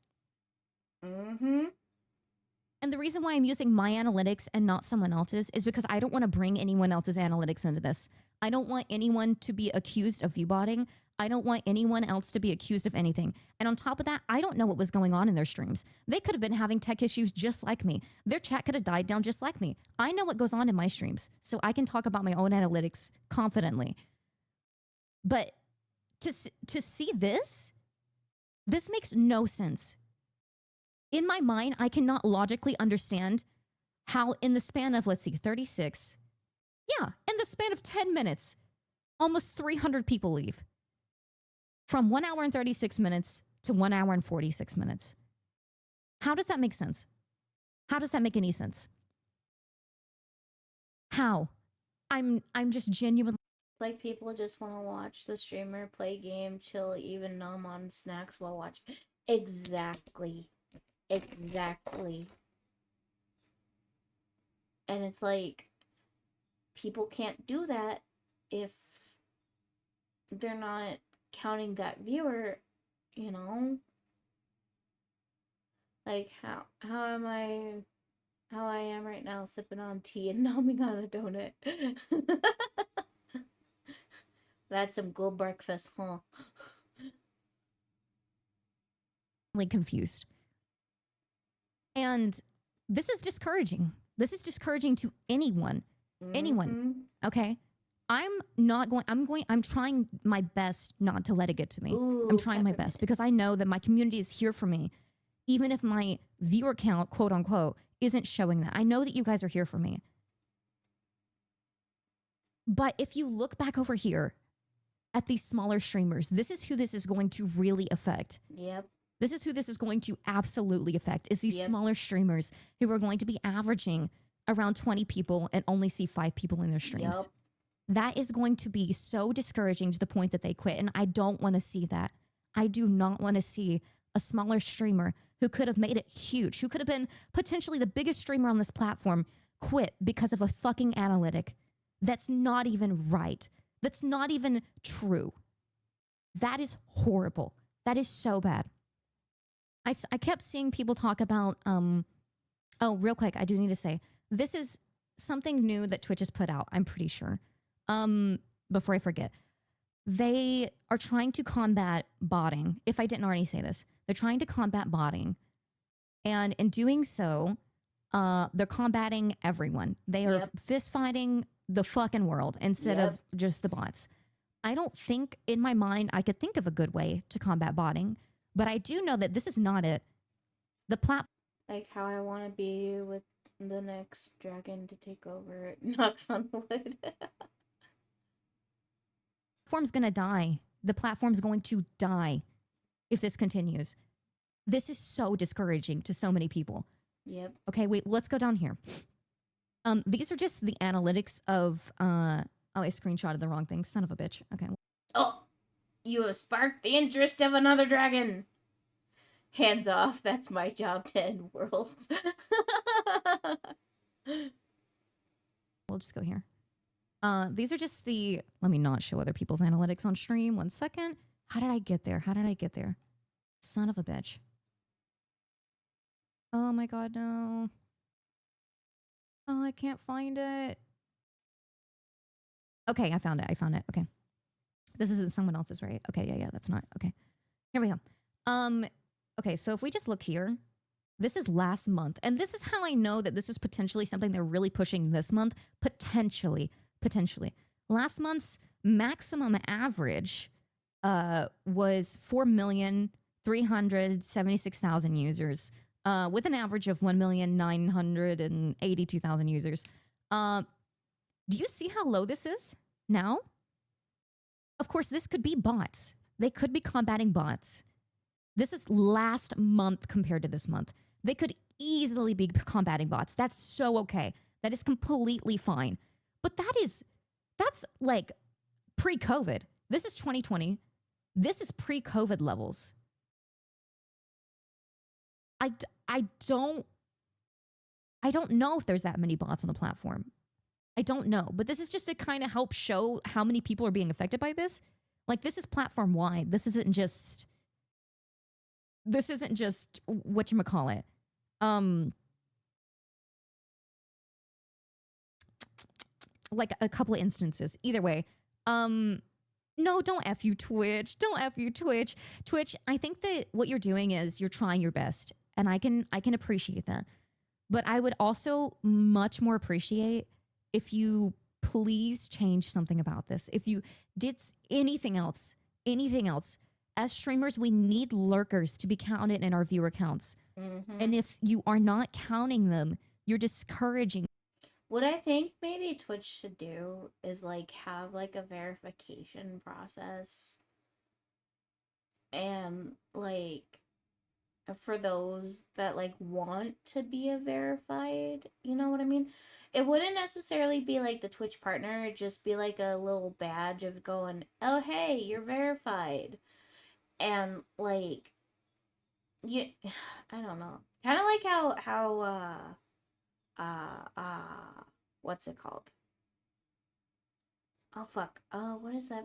Mm-hmm. And the reason why I'm using my analytics and not someone else's is because I don't want to bring anyone else's analytics into this. I don't want anyone to be accused of viewbotting. I don't want anyone else to be accused of anything. And on top of that, I don't know what was going on in their streams. They could have been having tech issues just like me. Their chat could have died down just like me. I know what goes on in my streams, so I can talk about my own analytics confidently. But to see this makes no sense. In my mind, I cannot logically understand how in the span of, let's see, 36, in the span of 10 minutes, almost 300 people leave. From 1 hour and 36 minutes to 1 hour and 46 minutes. How does that make sense? How does that make any sense? How? I'm just genuinely Like, people just want to watch the streamer play game, chill, even numb on snacks while watching. Exactly. And it's like, people can't do that if they're not counting that viewer, you know? Like, how I am right now, sipping on tea and numbing on a donut. That's some good breakfast, huh? confused. And this is discouraging. This is discouraging to anyone. Anyone. Okay? I'm trying my best not to let it get to me. Ooh, I'm trying my best because I know that my community is here for me. Even if my viewer count, quote unquote, isn't showing that. I know that you guys are here for me. But if you look back over here at these smaller streamers, this is who this is going to really affect. Yep. This is who this is going to absolutely affect, is these Yep. smaller streamers who are going to be averaging around 20 people and only see 5 people in their streams. Yep. That is going to be so discouraging to the point that they quit. And I don't want to see that. I do not want to see a smaller streamer who could have made it huge, who could have been potentially the biggest streamer on this platform, quit because of a fucking analytic. That's not even right. That's not even true. That is horrible. That is so bad. I kept seeing people talk about, oh, real quick, I do need to say, this is something new that Twitch has put out, I'm pretty sure. Before I forget, they are trying to combat botting. If I didn't already say this, they're trying to combat botting. And in doing so, they're combating everyone. They are fist fighting the fucking world instead of just the bots. I don't think in my mind I could think of a good way to combat botting, but I do know that this is not it. The platform, Like how I want to be with the next dragon to take over. Knocks on wood. platform's gonna die. The platform's going to die if this continues. This is so discouraging to so many people. Yep. Okay, wait, let's go down here. These are just the analytics of, oh, I screenshotted the wrong thing. Son of a bitch. Okay. Oh, you have sparked the interest of another dragon. Hands off. That's my job to end worlds. We'll just go here. These are just the, let me not show other people's analytics on stream. 1 second. How did I get there? How did I get there? Son of a bitch. Oh my God, no. Oh, I can't find it. Okay, I found it. I found it. Okay. This isn't someone else's, right? Okay, yeah, that's not. Okay. Here we go. Okay, so if we just look here, this is last month. And this is how I know that this is potentially something they're really pushing this month. Potentially. Last month's maximum average was 4,376,000 users, with an average of 1,982,000 users. Do you see how low this is now? Of course, this could be bots. They could be combating bots. This is last month compared to this month. They could easily be combating bots. That's so okay. That is completely fine. But that's like pre-COVID. This is 2020. This is pre-COVID levels. I don't know if there's that many bots on the platform. I don't know, but this is just to kind of help show how many people are being affected by this. Like, this is platform wide. This isn't just whatchamacallit. Like a couple of instances. Either way. No, don't F you, Twitch. Don't F you, Twitch. Twitch, I think that what you're doing is you're trying your best. And I can appreciate that. But I would also much more appreciate if you please change something about this. If you did anything else, as streamers, we need lurkers to be counted in our viewer counts. And if you are not counting them, you're discouraging. What I think maybe Twitch should do is like have like a verification process. And like for those that like want to be a verified, you know what I mean? It wouldn't necessarily be like the Twitch partner, it'd just be like a little badge of going, "Oh hey, you're verified." And like you I don't know. Kind of like how what's it called? Oh fuck. What is that?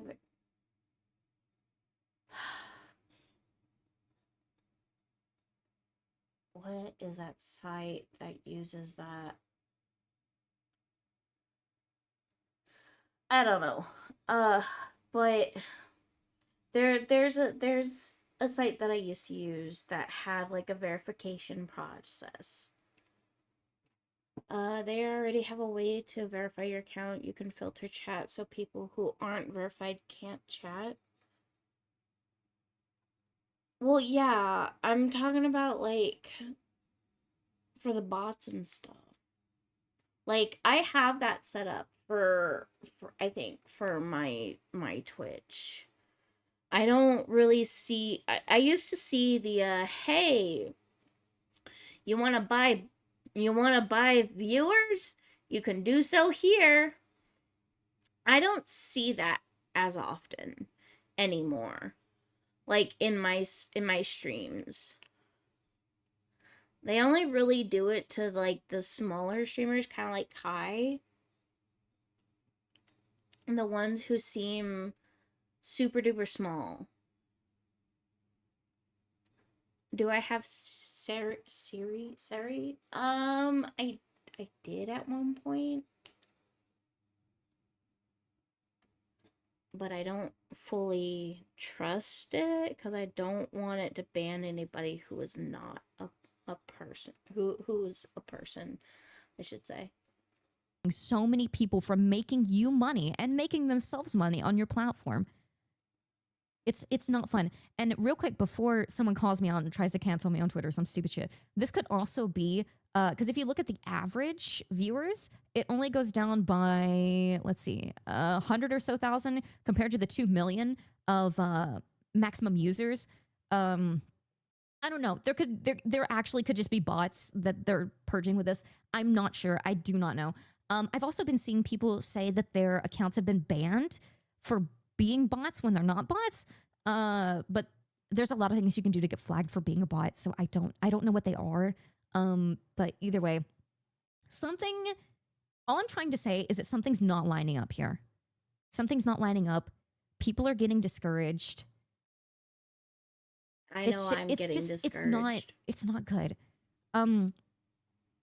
What is that site that uses that? I don't know. But there's a site that I used to use that had like a verification process. They already have a way to verify your account. You can filter chat so people who aren't verified can't chat. Well, yeah, I'm talking about like for the bots and stuff. Like I have that set up for I think for my Twitch. I don't really see I used to see the hey, you want to buy viewers? You can do so here. I don't see that as often anymore. Like in my streams. They only really do it to like the smaller streamers, kind of like Kai. And the ones who seem super duper small. Do I have Siri? I did at one point. But I don't fully trust it because I don't want it to ban anybody who is not a person. Who is a person, I should say. So many people from making you money and making themselves money on your platform. It's not fun. And real quick, before someone calls me out and tries to cancel me on Twitter, some stupid shit, this could also be because if you look at the average viewers, it only goes down by, let's see, 100 or so thousand compared to the 2 million of maximum users. I don't know. There actually could just be bots that they're purging with this. I'm not sure. I do not know. I've also been seeing people say that their accounts have been banned for being bots when they're not bots. But there's a lot of things you can do to get flagged for being a bot. So I don't know what they are. But either way, all I'm trying to say is that something's not lining up here. Something's not lining up. People are getting discouraged. I know I'm getting discouraged. It's not good.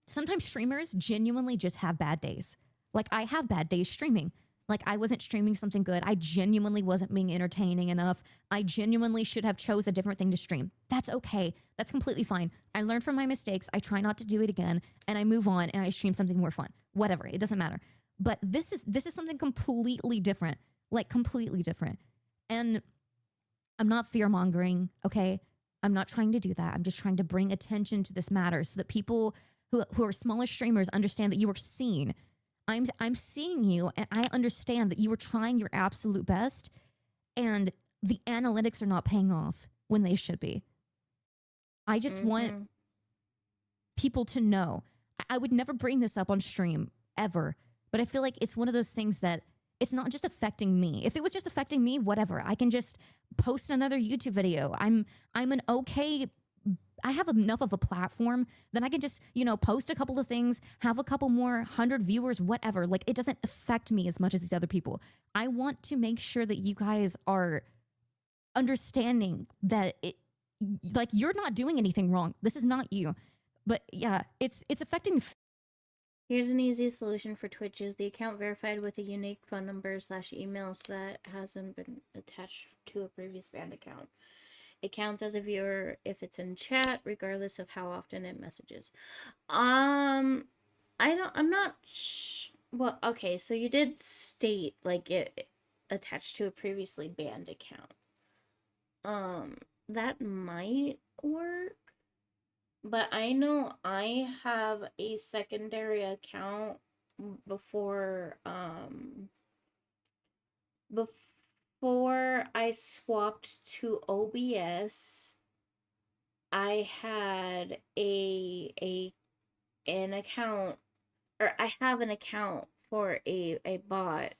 Sometimes streamers genuinely just have bad days. Like I have bad days streaming. Like I wasn't streaming something good. I genuinely wasn't being entertaining enough. I genuinely should have chose a different thing to stream. That's okay. That's completely fine. I learned from my mistakes. I try not to do it again and I move on and I stream something more fun. Whatever. It doesn't matter. But this is something completely different. Like completely different. And I'm not fear-mongering, okay? I'm not trying to do that. I'm just trying to bring attention to this matter so that people who are smaller streamers understand that you are seen. I'm seeing you and I understand that you are trying your absolute best and the analytics are not paying off when they should be. I just want people to know. I would never bring this up on stream ever, but I feel like it's one of those things that it's not just affecting me. If it was just affecting me, whatever. I can just post another YouTube video. I'm an okay I have enough of a platform that I can just, post a couple of things, have a couple more 100 viewers, whatever. Like, it doesn't affect me as much as these other people. I want to make sure that you guys are understanding that like, you're not doing anything wrong. This is not you. But yeah, it's affecting. Here's an easy solution for Twitch: is the account verified with a unique phone number / email so that hasn't been attached to a previous banned account. It counts as a viewer if it's in chat, regardless of how often it messages. I'm not well, okay, so you did state like it attached to a previously banned account. That might work, but I know I have a secondary account before I swapped to OBS. I had an account, or I have an account for a bot.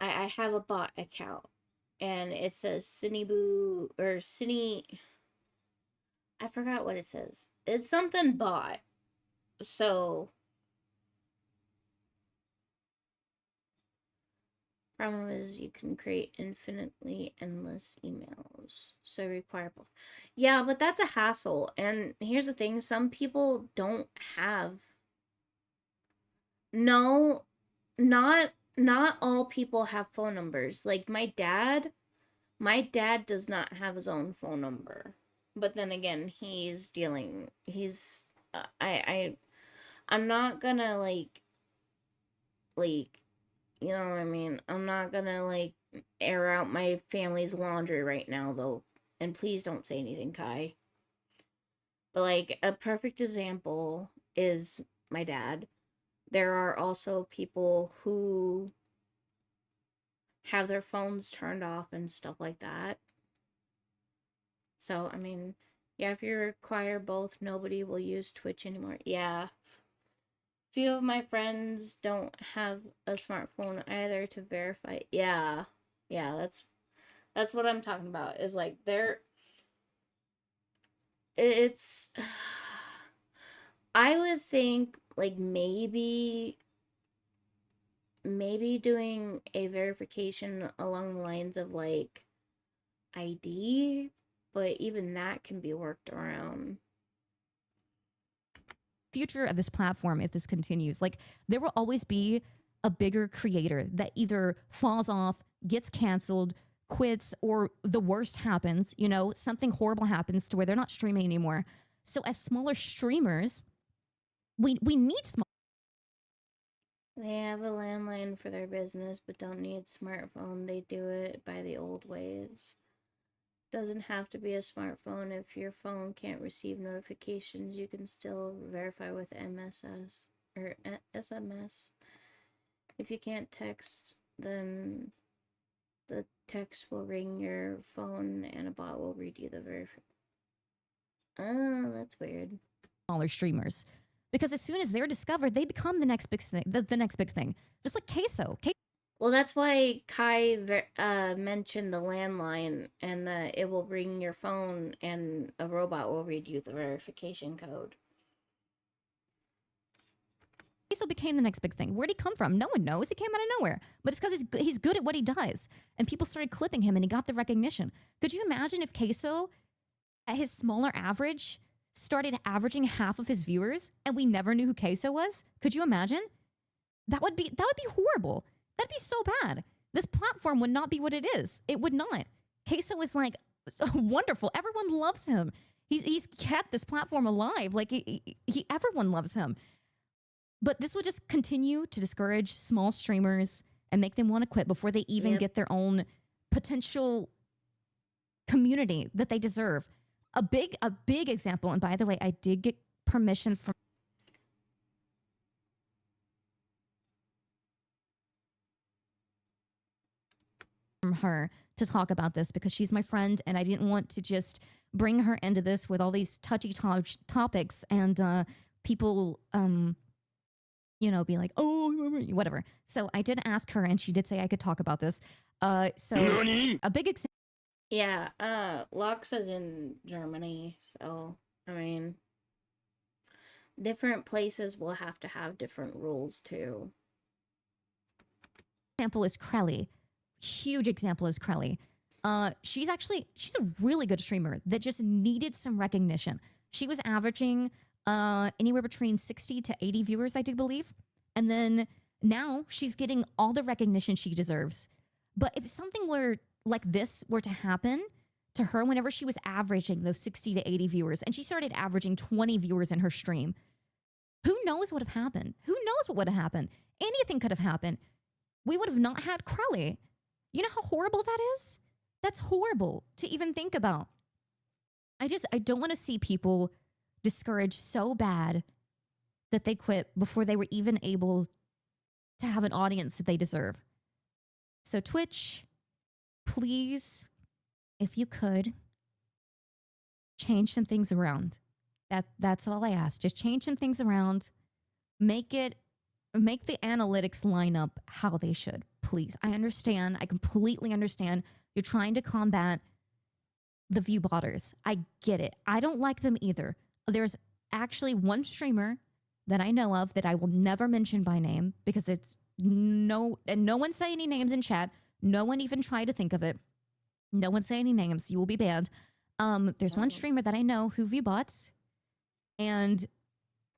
I have a bot account, and it says Cineboo or Cine. I forgot what it says. It's something bot. So problem is you can create infinitely endless emails, so require both. Yeah, but that's a hassle. And here's the thing: some people don't have. No, not all people have phone numbers. Like my dad does not have his own phone number. But then again, he's I'm not gonna like you know what I mean? I'm not gonna like air out my family's laundry right now though. And please don't say anything, Kai. But like a perfect example is my dad. There are also people who have their phones turned off and stuff like that. So, I mean, yeah, if you require both, nobody will use Twitch anymore. Yeah. Few of my friends don't have a smartphone either to verify. Yeah. Yeah, that's what I'm talking about. Is like it's I would think like maybe doing a verification along the lines of like ID, but even that can be worked around. Future of this platform, if this continues, like, there will always be a bigger creator that either falls off, gets canceled, quits, or the worst happens, something horrible happens to where they're not streaming anymore. So as smaller streamers, we need small. They have a landline for their business but don't need smartphone. They do it by the old ways. Doesn't have to be a smartphone. If your phone can't receive notifications, you can still verify with MSS or SMS. If you can't text, then the text will ring your phone and a bot will read you the verification. Oh, that's weird. Smaller streamers, because as soon as they're discovered, they become the next big thing. The next big thing, just like Queso. Well, that's why Kai mentioned the landline and that it will ring your phone and a robot will read you the verification code. Queso became the next big thing. Where'd he come from? No one knows. He came out of nowhere. But it's because he's good at what he does. And people started clipping him and he got the recognition. Could you imagine if Queso, at his smaller average, started averaging half of his viewers and we never knew who Queso was? Could you imagine? That would be horrible. That'd be so bad. This platform would not be what it is. It would not. Queso is like wonderful. Everyone loves him. He's kept this platform alive. Like everyone loves him. But this will just continue to discourage small streamers and make them want to quit before they even get their own potential community that they deserve. A big example, and by the way, I did get permission from her to talk about this because she's my friend and I didn't want to just bring her into this with all these touchy topics and people be like, oh, whatever. So I did ask her, and she did say I could talk about this. So a big example. Yeah, Lux is in Germany, so I mean, different places will have to have different rules too. Example is Krelly. Huge example is Krelly. She's a really good streamer that just needed some recognition. She was averaging anywhere between 60 to 80 viewers, I do believe. And then now she's getting all the recognition she deserves. But if something were like this were to happen to her whenever she was averaging those 60 to 80 viewers and she started averaging 20 viewers in her stream, who knows what would have happened? Who knows what would have happened? Anything could have happened. We would have not had Crowley. You know how horrible that is? That's horrible to even think about. I don't want to see people discouraged so bad that they quit before they were even able to have an audience that they deserve. So Twitch, please, if you could, change some things around. That's all I ask. Just change some things around. Make the analytics line up how they should, please. I understand. I completely understand. You're trying to combat the view botters. I get it. I don't like them either. There's actually one streamer that I know of that I will never mention by name because no one say any names in chat. No one even try to think of it. No one say any names. You will be banned. There's one streamer that I know who view bots, and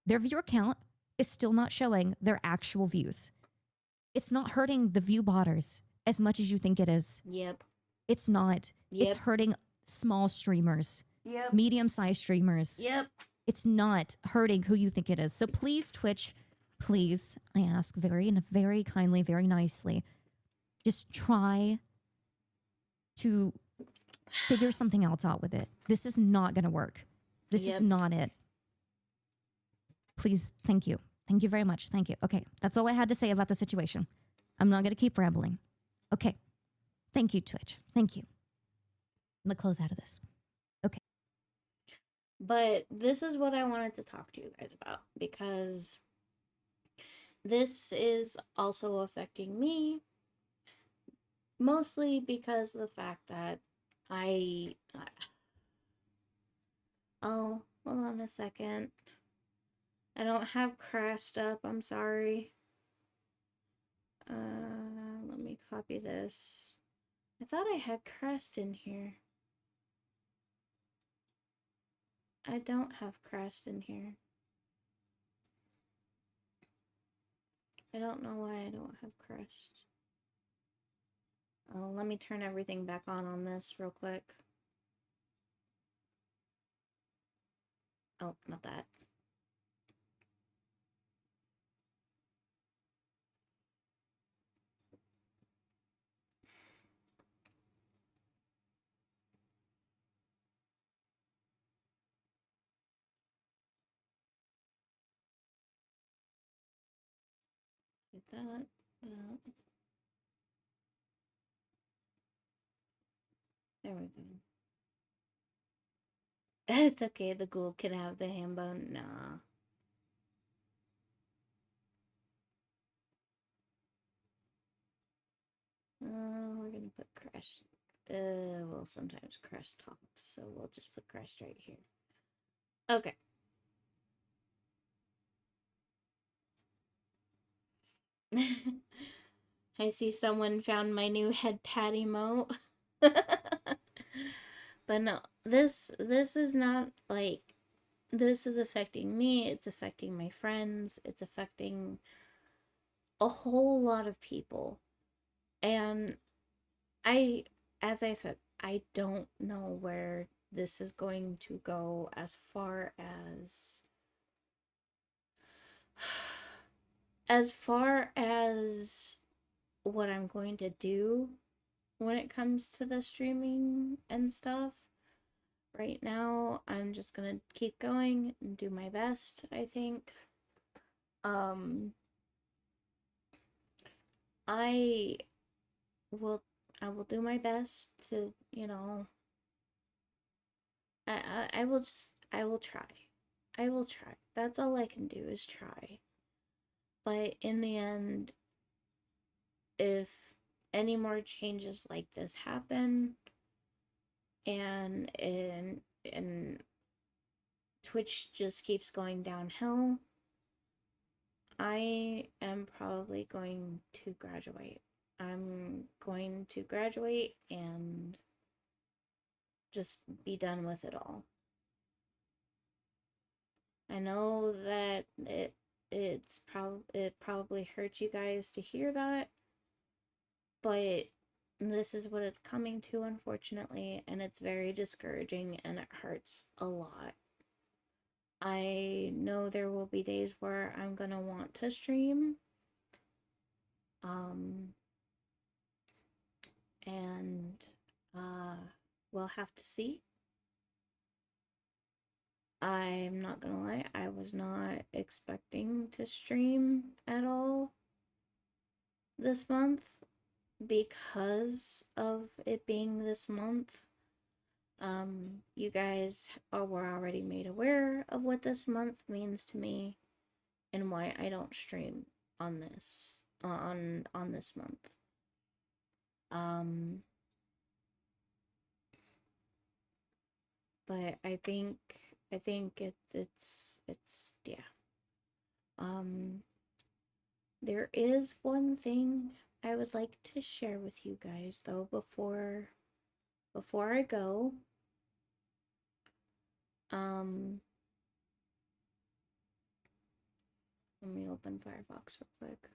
their viewer count is still not showing their actual views. It's not hurting the view botters as much as you think it is. Yep. It's not. Yep. It's hurting small streamers. Yep. Medium-sized streamers. Yep. It's not hurting who you think it is. So please, Twitch, please, I ask very kindly, very nicely, just try to figure something else out with it. This is not going to work. This is not it. Please, thank you. Thank you very much. Thank you. Okay, that's all I had to say about the situation. I'm not going to keep rambling. Okay. Thank you, Twitch. Thank you. I'm going to close out of this. Okay. But this is what I wanted to talk to you guys about because this is also affecting me. Mostly because of the fact that oh, hold on a second. I don't have Crest up. I'm sorry. Let me copy this. I thought I had Crest in here. I don't have Crest in here. I don't know why I don't have Crest. Oh, let me turn everything back on this real quick. Oh, not that. Get that. There we go. It's okay, the ghoul can have the ham bone. Nah. We're gonna put Crest. Well, sometimes Crest talks, so we'll just put Crest right here. Okay. I see someone found my new head pat emote. But no, this is not like, this is affecting me, it's affecting my friends, it's affecting a whole lot of people. And as I said, I don't know where this is going to go as far as what I'm going to do when it comes to the streaming and stuff. Right now, I'm just gonna keep going and do my best, I think. I will do my best to, I will try. I will try. That's all I can do is try. But in the end, if any more changes like this happen and Twitch just keeps going downhill, I am probably going to graduate. I'm going to graduate and just be done with it all. I know that it probably hurt you guys to hear that, but this is what it's coming to, unfortunately, and it's very discouraging and it hurts a lot. I know there will be days where I'm gonna want to stream. And we'll have to see. I'm not gonna lie, I was not expecting to stream at all this month because of it being this month. You guys were already made aware of what this month means to me and why I don't stream on this this month. But I think it's yeah. There is one thing I would like to share with you guys though before I go. Let me open Firefox real quick.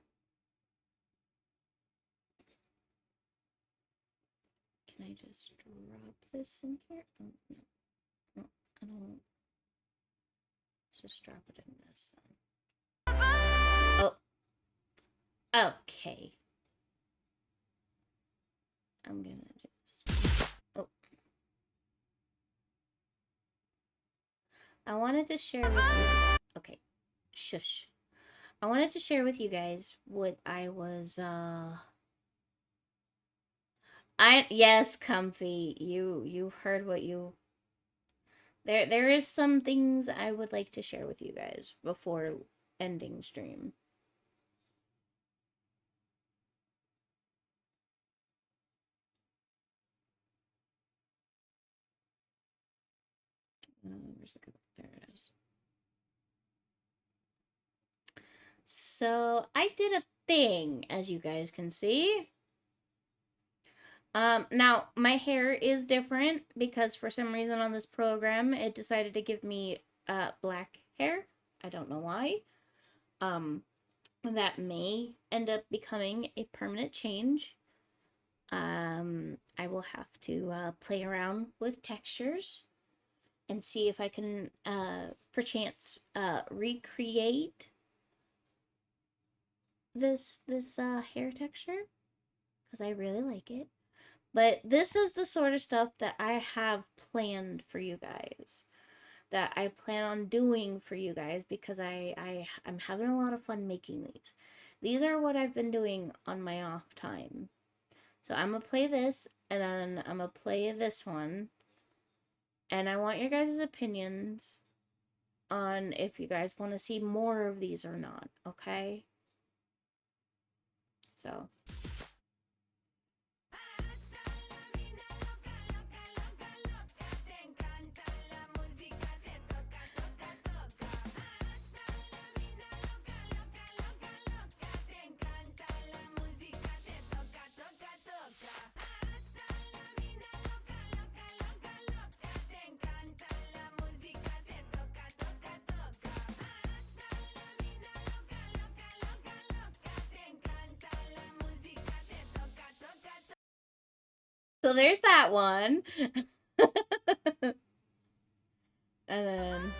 Can I just drop this in here? Oh, no. No, I don't. Let's just drop it in this then. Oh. Okay. I'm gonna just... Oh. I wanted to share with you... Okay. Shush. I wanted to share with you guys what I was, yes, Comfy. You heard what you... There is some things I would like to share with you guys before ending stream. Where's the... There it is. So I did a thing, as you guys can see. Now my hair is different because for some reason on this program it decided to give me black hair. I don't know why. That may end up becoming a permanent change. I will have to play around with textures and see if I can perchance recreate this hair texture because I really like it. But this is the sort of stuff that I have planned for you guys, that I plan on doing for you guys because I'm having a lot of fun making these. These are what I've been doing on my off time. So I'm gonna play this and then I'm gonna play this one. And I want your guys' opinions on if you guys want to see more of these or not, okay? So... So there's that one. And then...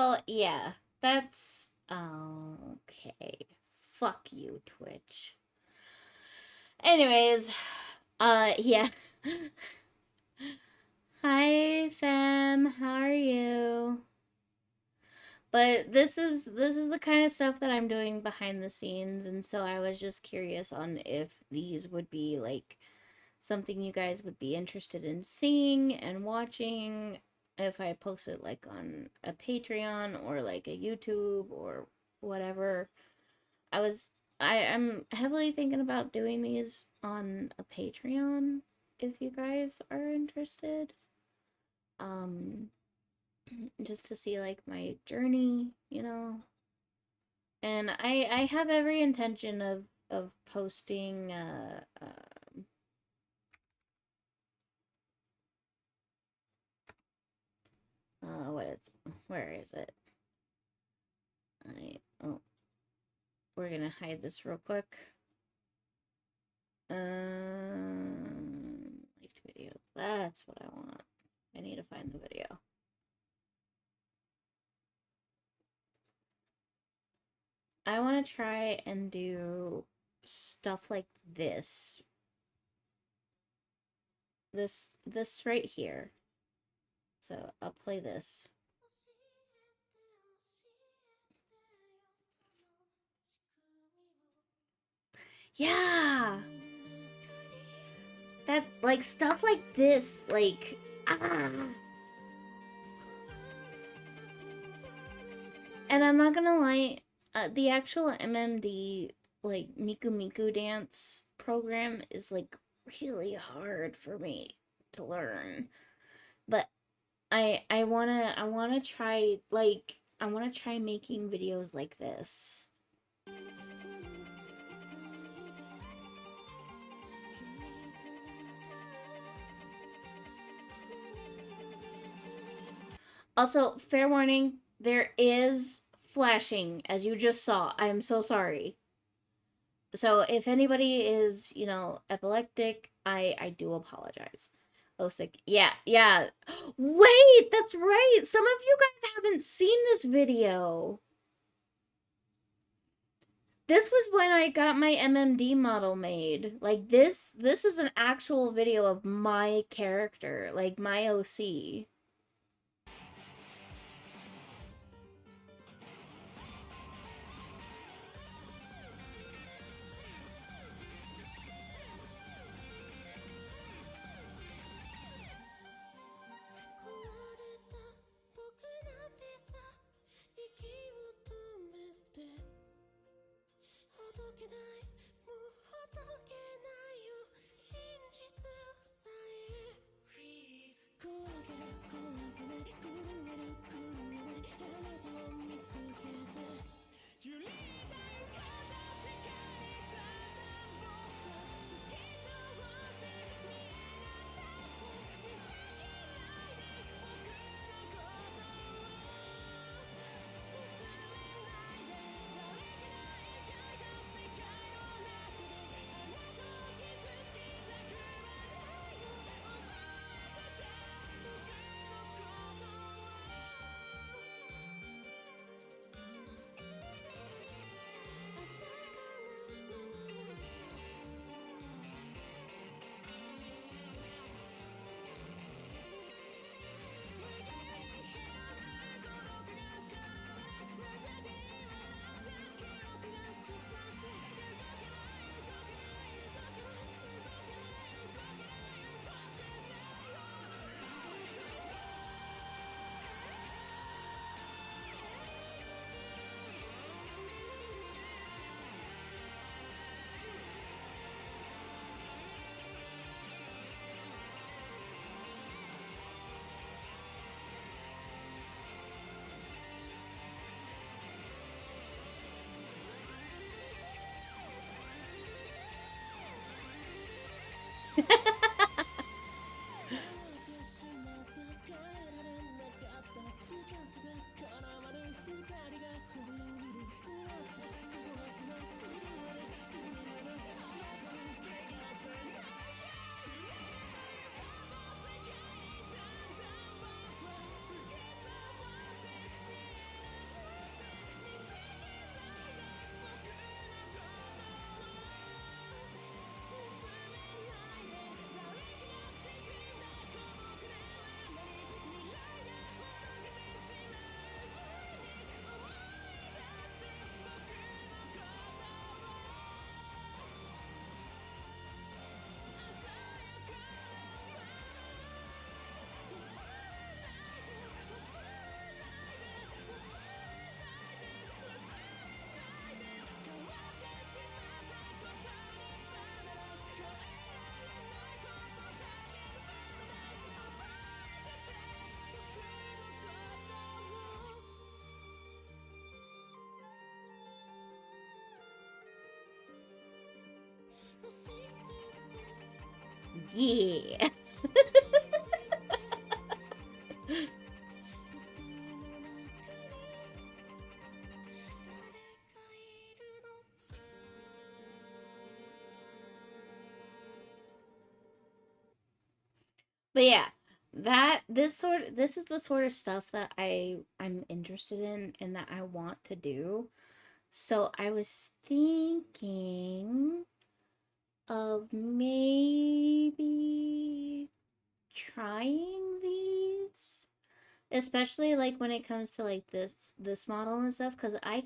Well, yeah. That's okay. Fuck you, Twitch. Anyways, yeah. Hi, fam. How are you? But this is the kind of stuff that I'm doing behind the scenes, and so I was just curious on if these would be like something you guys would be interested in seeing and watching if I post it like on a Patreon or like a YouTube or whatever. I was I'm heavily thinking about doing these on a Patreon if you guys are interested. Um just to see like my journey, you know. And I have every intention of posting what is where is it? I oh we're gonna hide this real quick. Liked videos. That's what I want. I need to find the video. I want to try and do stuff like this. This right here. So I'll play this. Yeah. That like stuff like this, like ah. And I'm not gonna lie, the actual MMD like Miku Miku dance program is like really hard for me to learn. But I wanna try like I wanna try making videos like this. Also, fair warning, there is flashing as you just saw. I am so sorry. So if anybody is, you know, epileptic, I do apologize. Oh, sick. Yeah, yeah. Wait, that's right. Some of you guys haven't seen this video. This was when I got my MMD model made. Like this is an actual video of my character, like my OC. Yeah. But yeah, this is the sort of stuff that I'm interested in and that I want to do. So I was thinking of maybe trying these, especially like when it comes to like this model and stuff, because I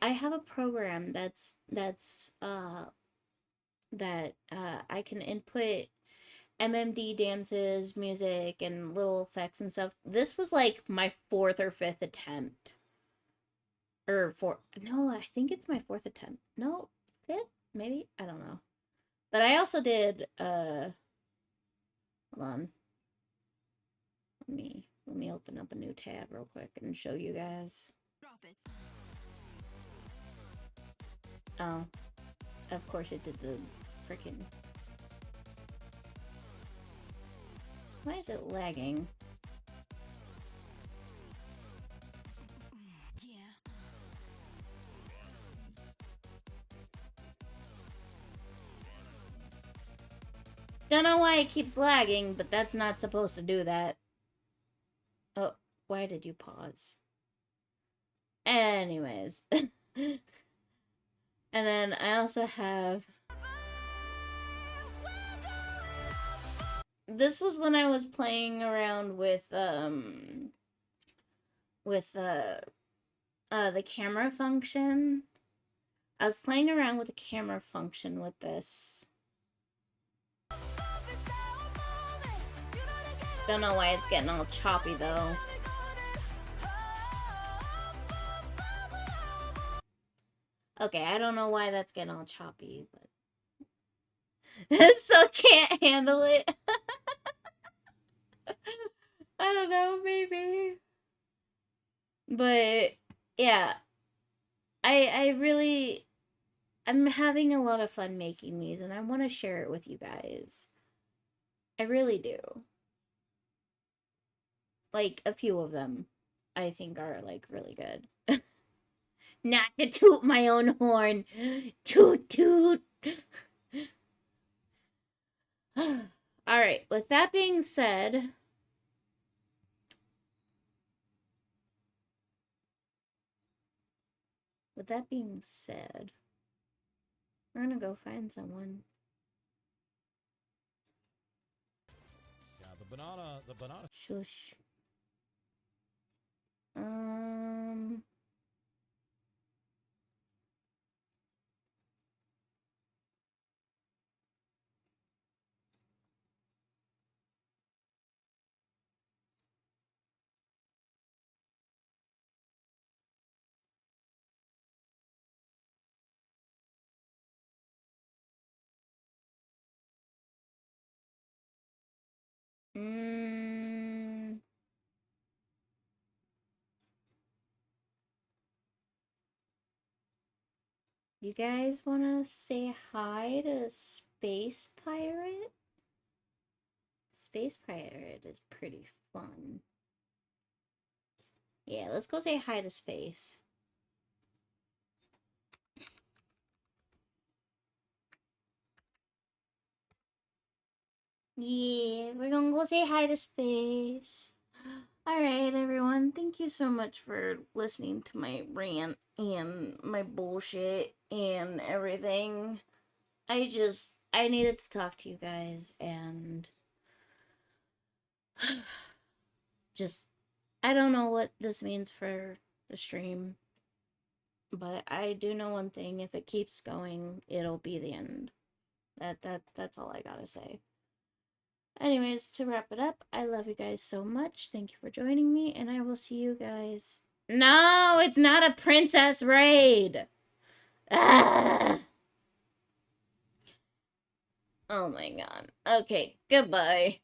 have a program that I can input MMD dances, music, and little effects and stuff. This was like my fourth or fifth attempt. Or four, no, I think it's my fourth attempt. No, fifth, maybe, I don't know. But I also did hold on. Let me open up a new tab real quick and show you guys. Drop it. Oh, of course it did the freaking. Why is it lagging? Yeah. Don't know why it keeps lagging, but that's not supposed to do that. Oh, why did you pause? Anyways. And then I also have... This was when I was playing around with the camera function. I was playing around with the camera function with this. Don't know why it's getting all choppy though. Okay, I don't know why that's getting all choppy, but so can't handle it. I don't know, maybe. But yeah, I'm having a lot of fun making these, and I want to share it with you guys. I really do. Like, a few of them, I think, are, like, really good. Not to toot my own horn. Toot toot. Alright, with that being said... With that being said... We're gonna go find someone. Yeah, the banana. Shush. You guys want to say hi to Space Pirate? Space Pirate is pretty fun. Yeah, let's go say hi to Space. Yeah, we're gonna go say hi to Space. Alright, everyone. Thank you so much for listening to my rant and my bullshit and everything. I needed to talk to you guys and just, I don't know what this means for the stream, but I do know one thing: if it keeps going, it'll be the end. That's all I gotta say. Anyways, to wrap it up, I love you guys so much. Thank you for joining me, and I will see you guys. No, it's not a princess raid. Ah! Oh my god. Okay, goodbye.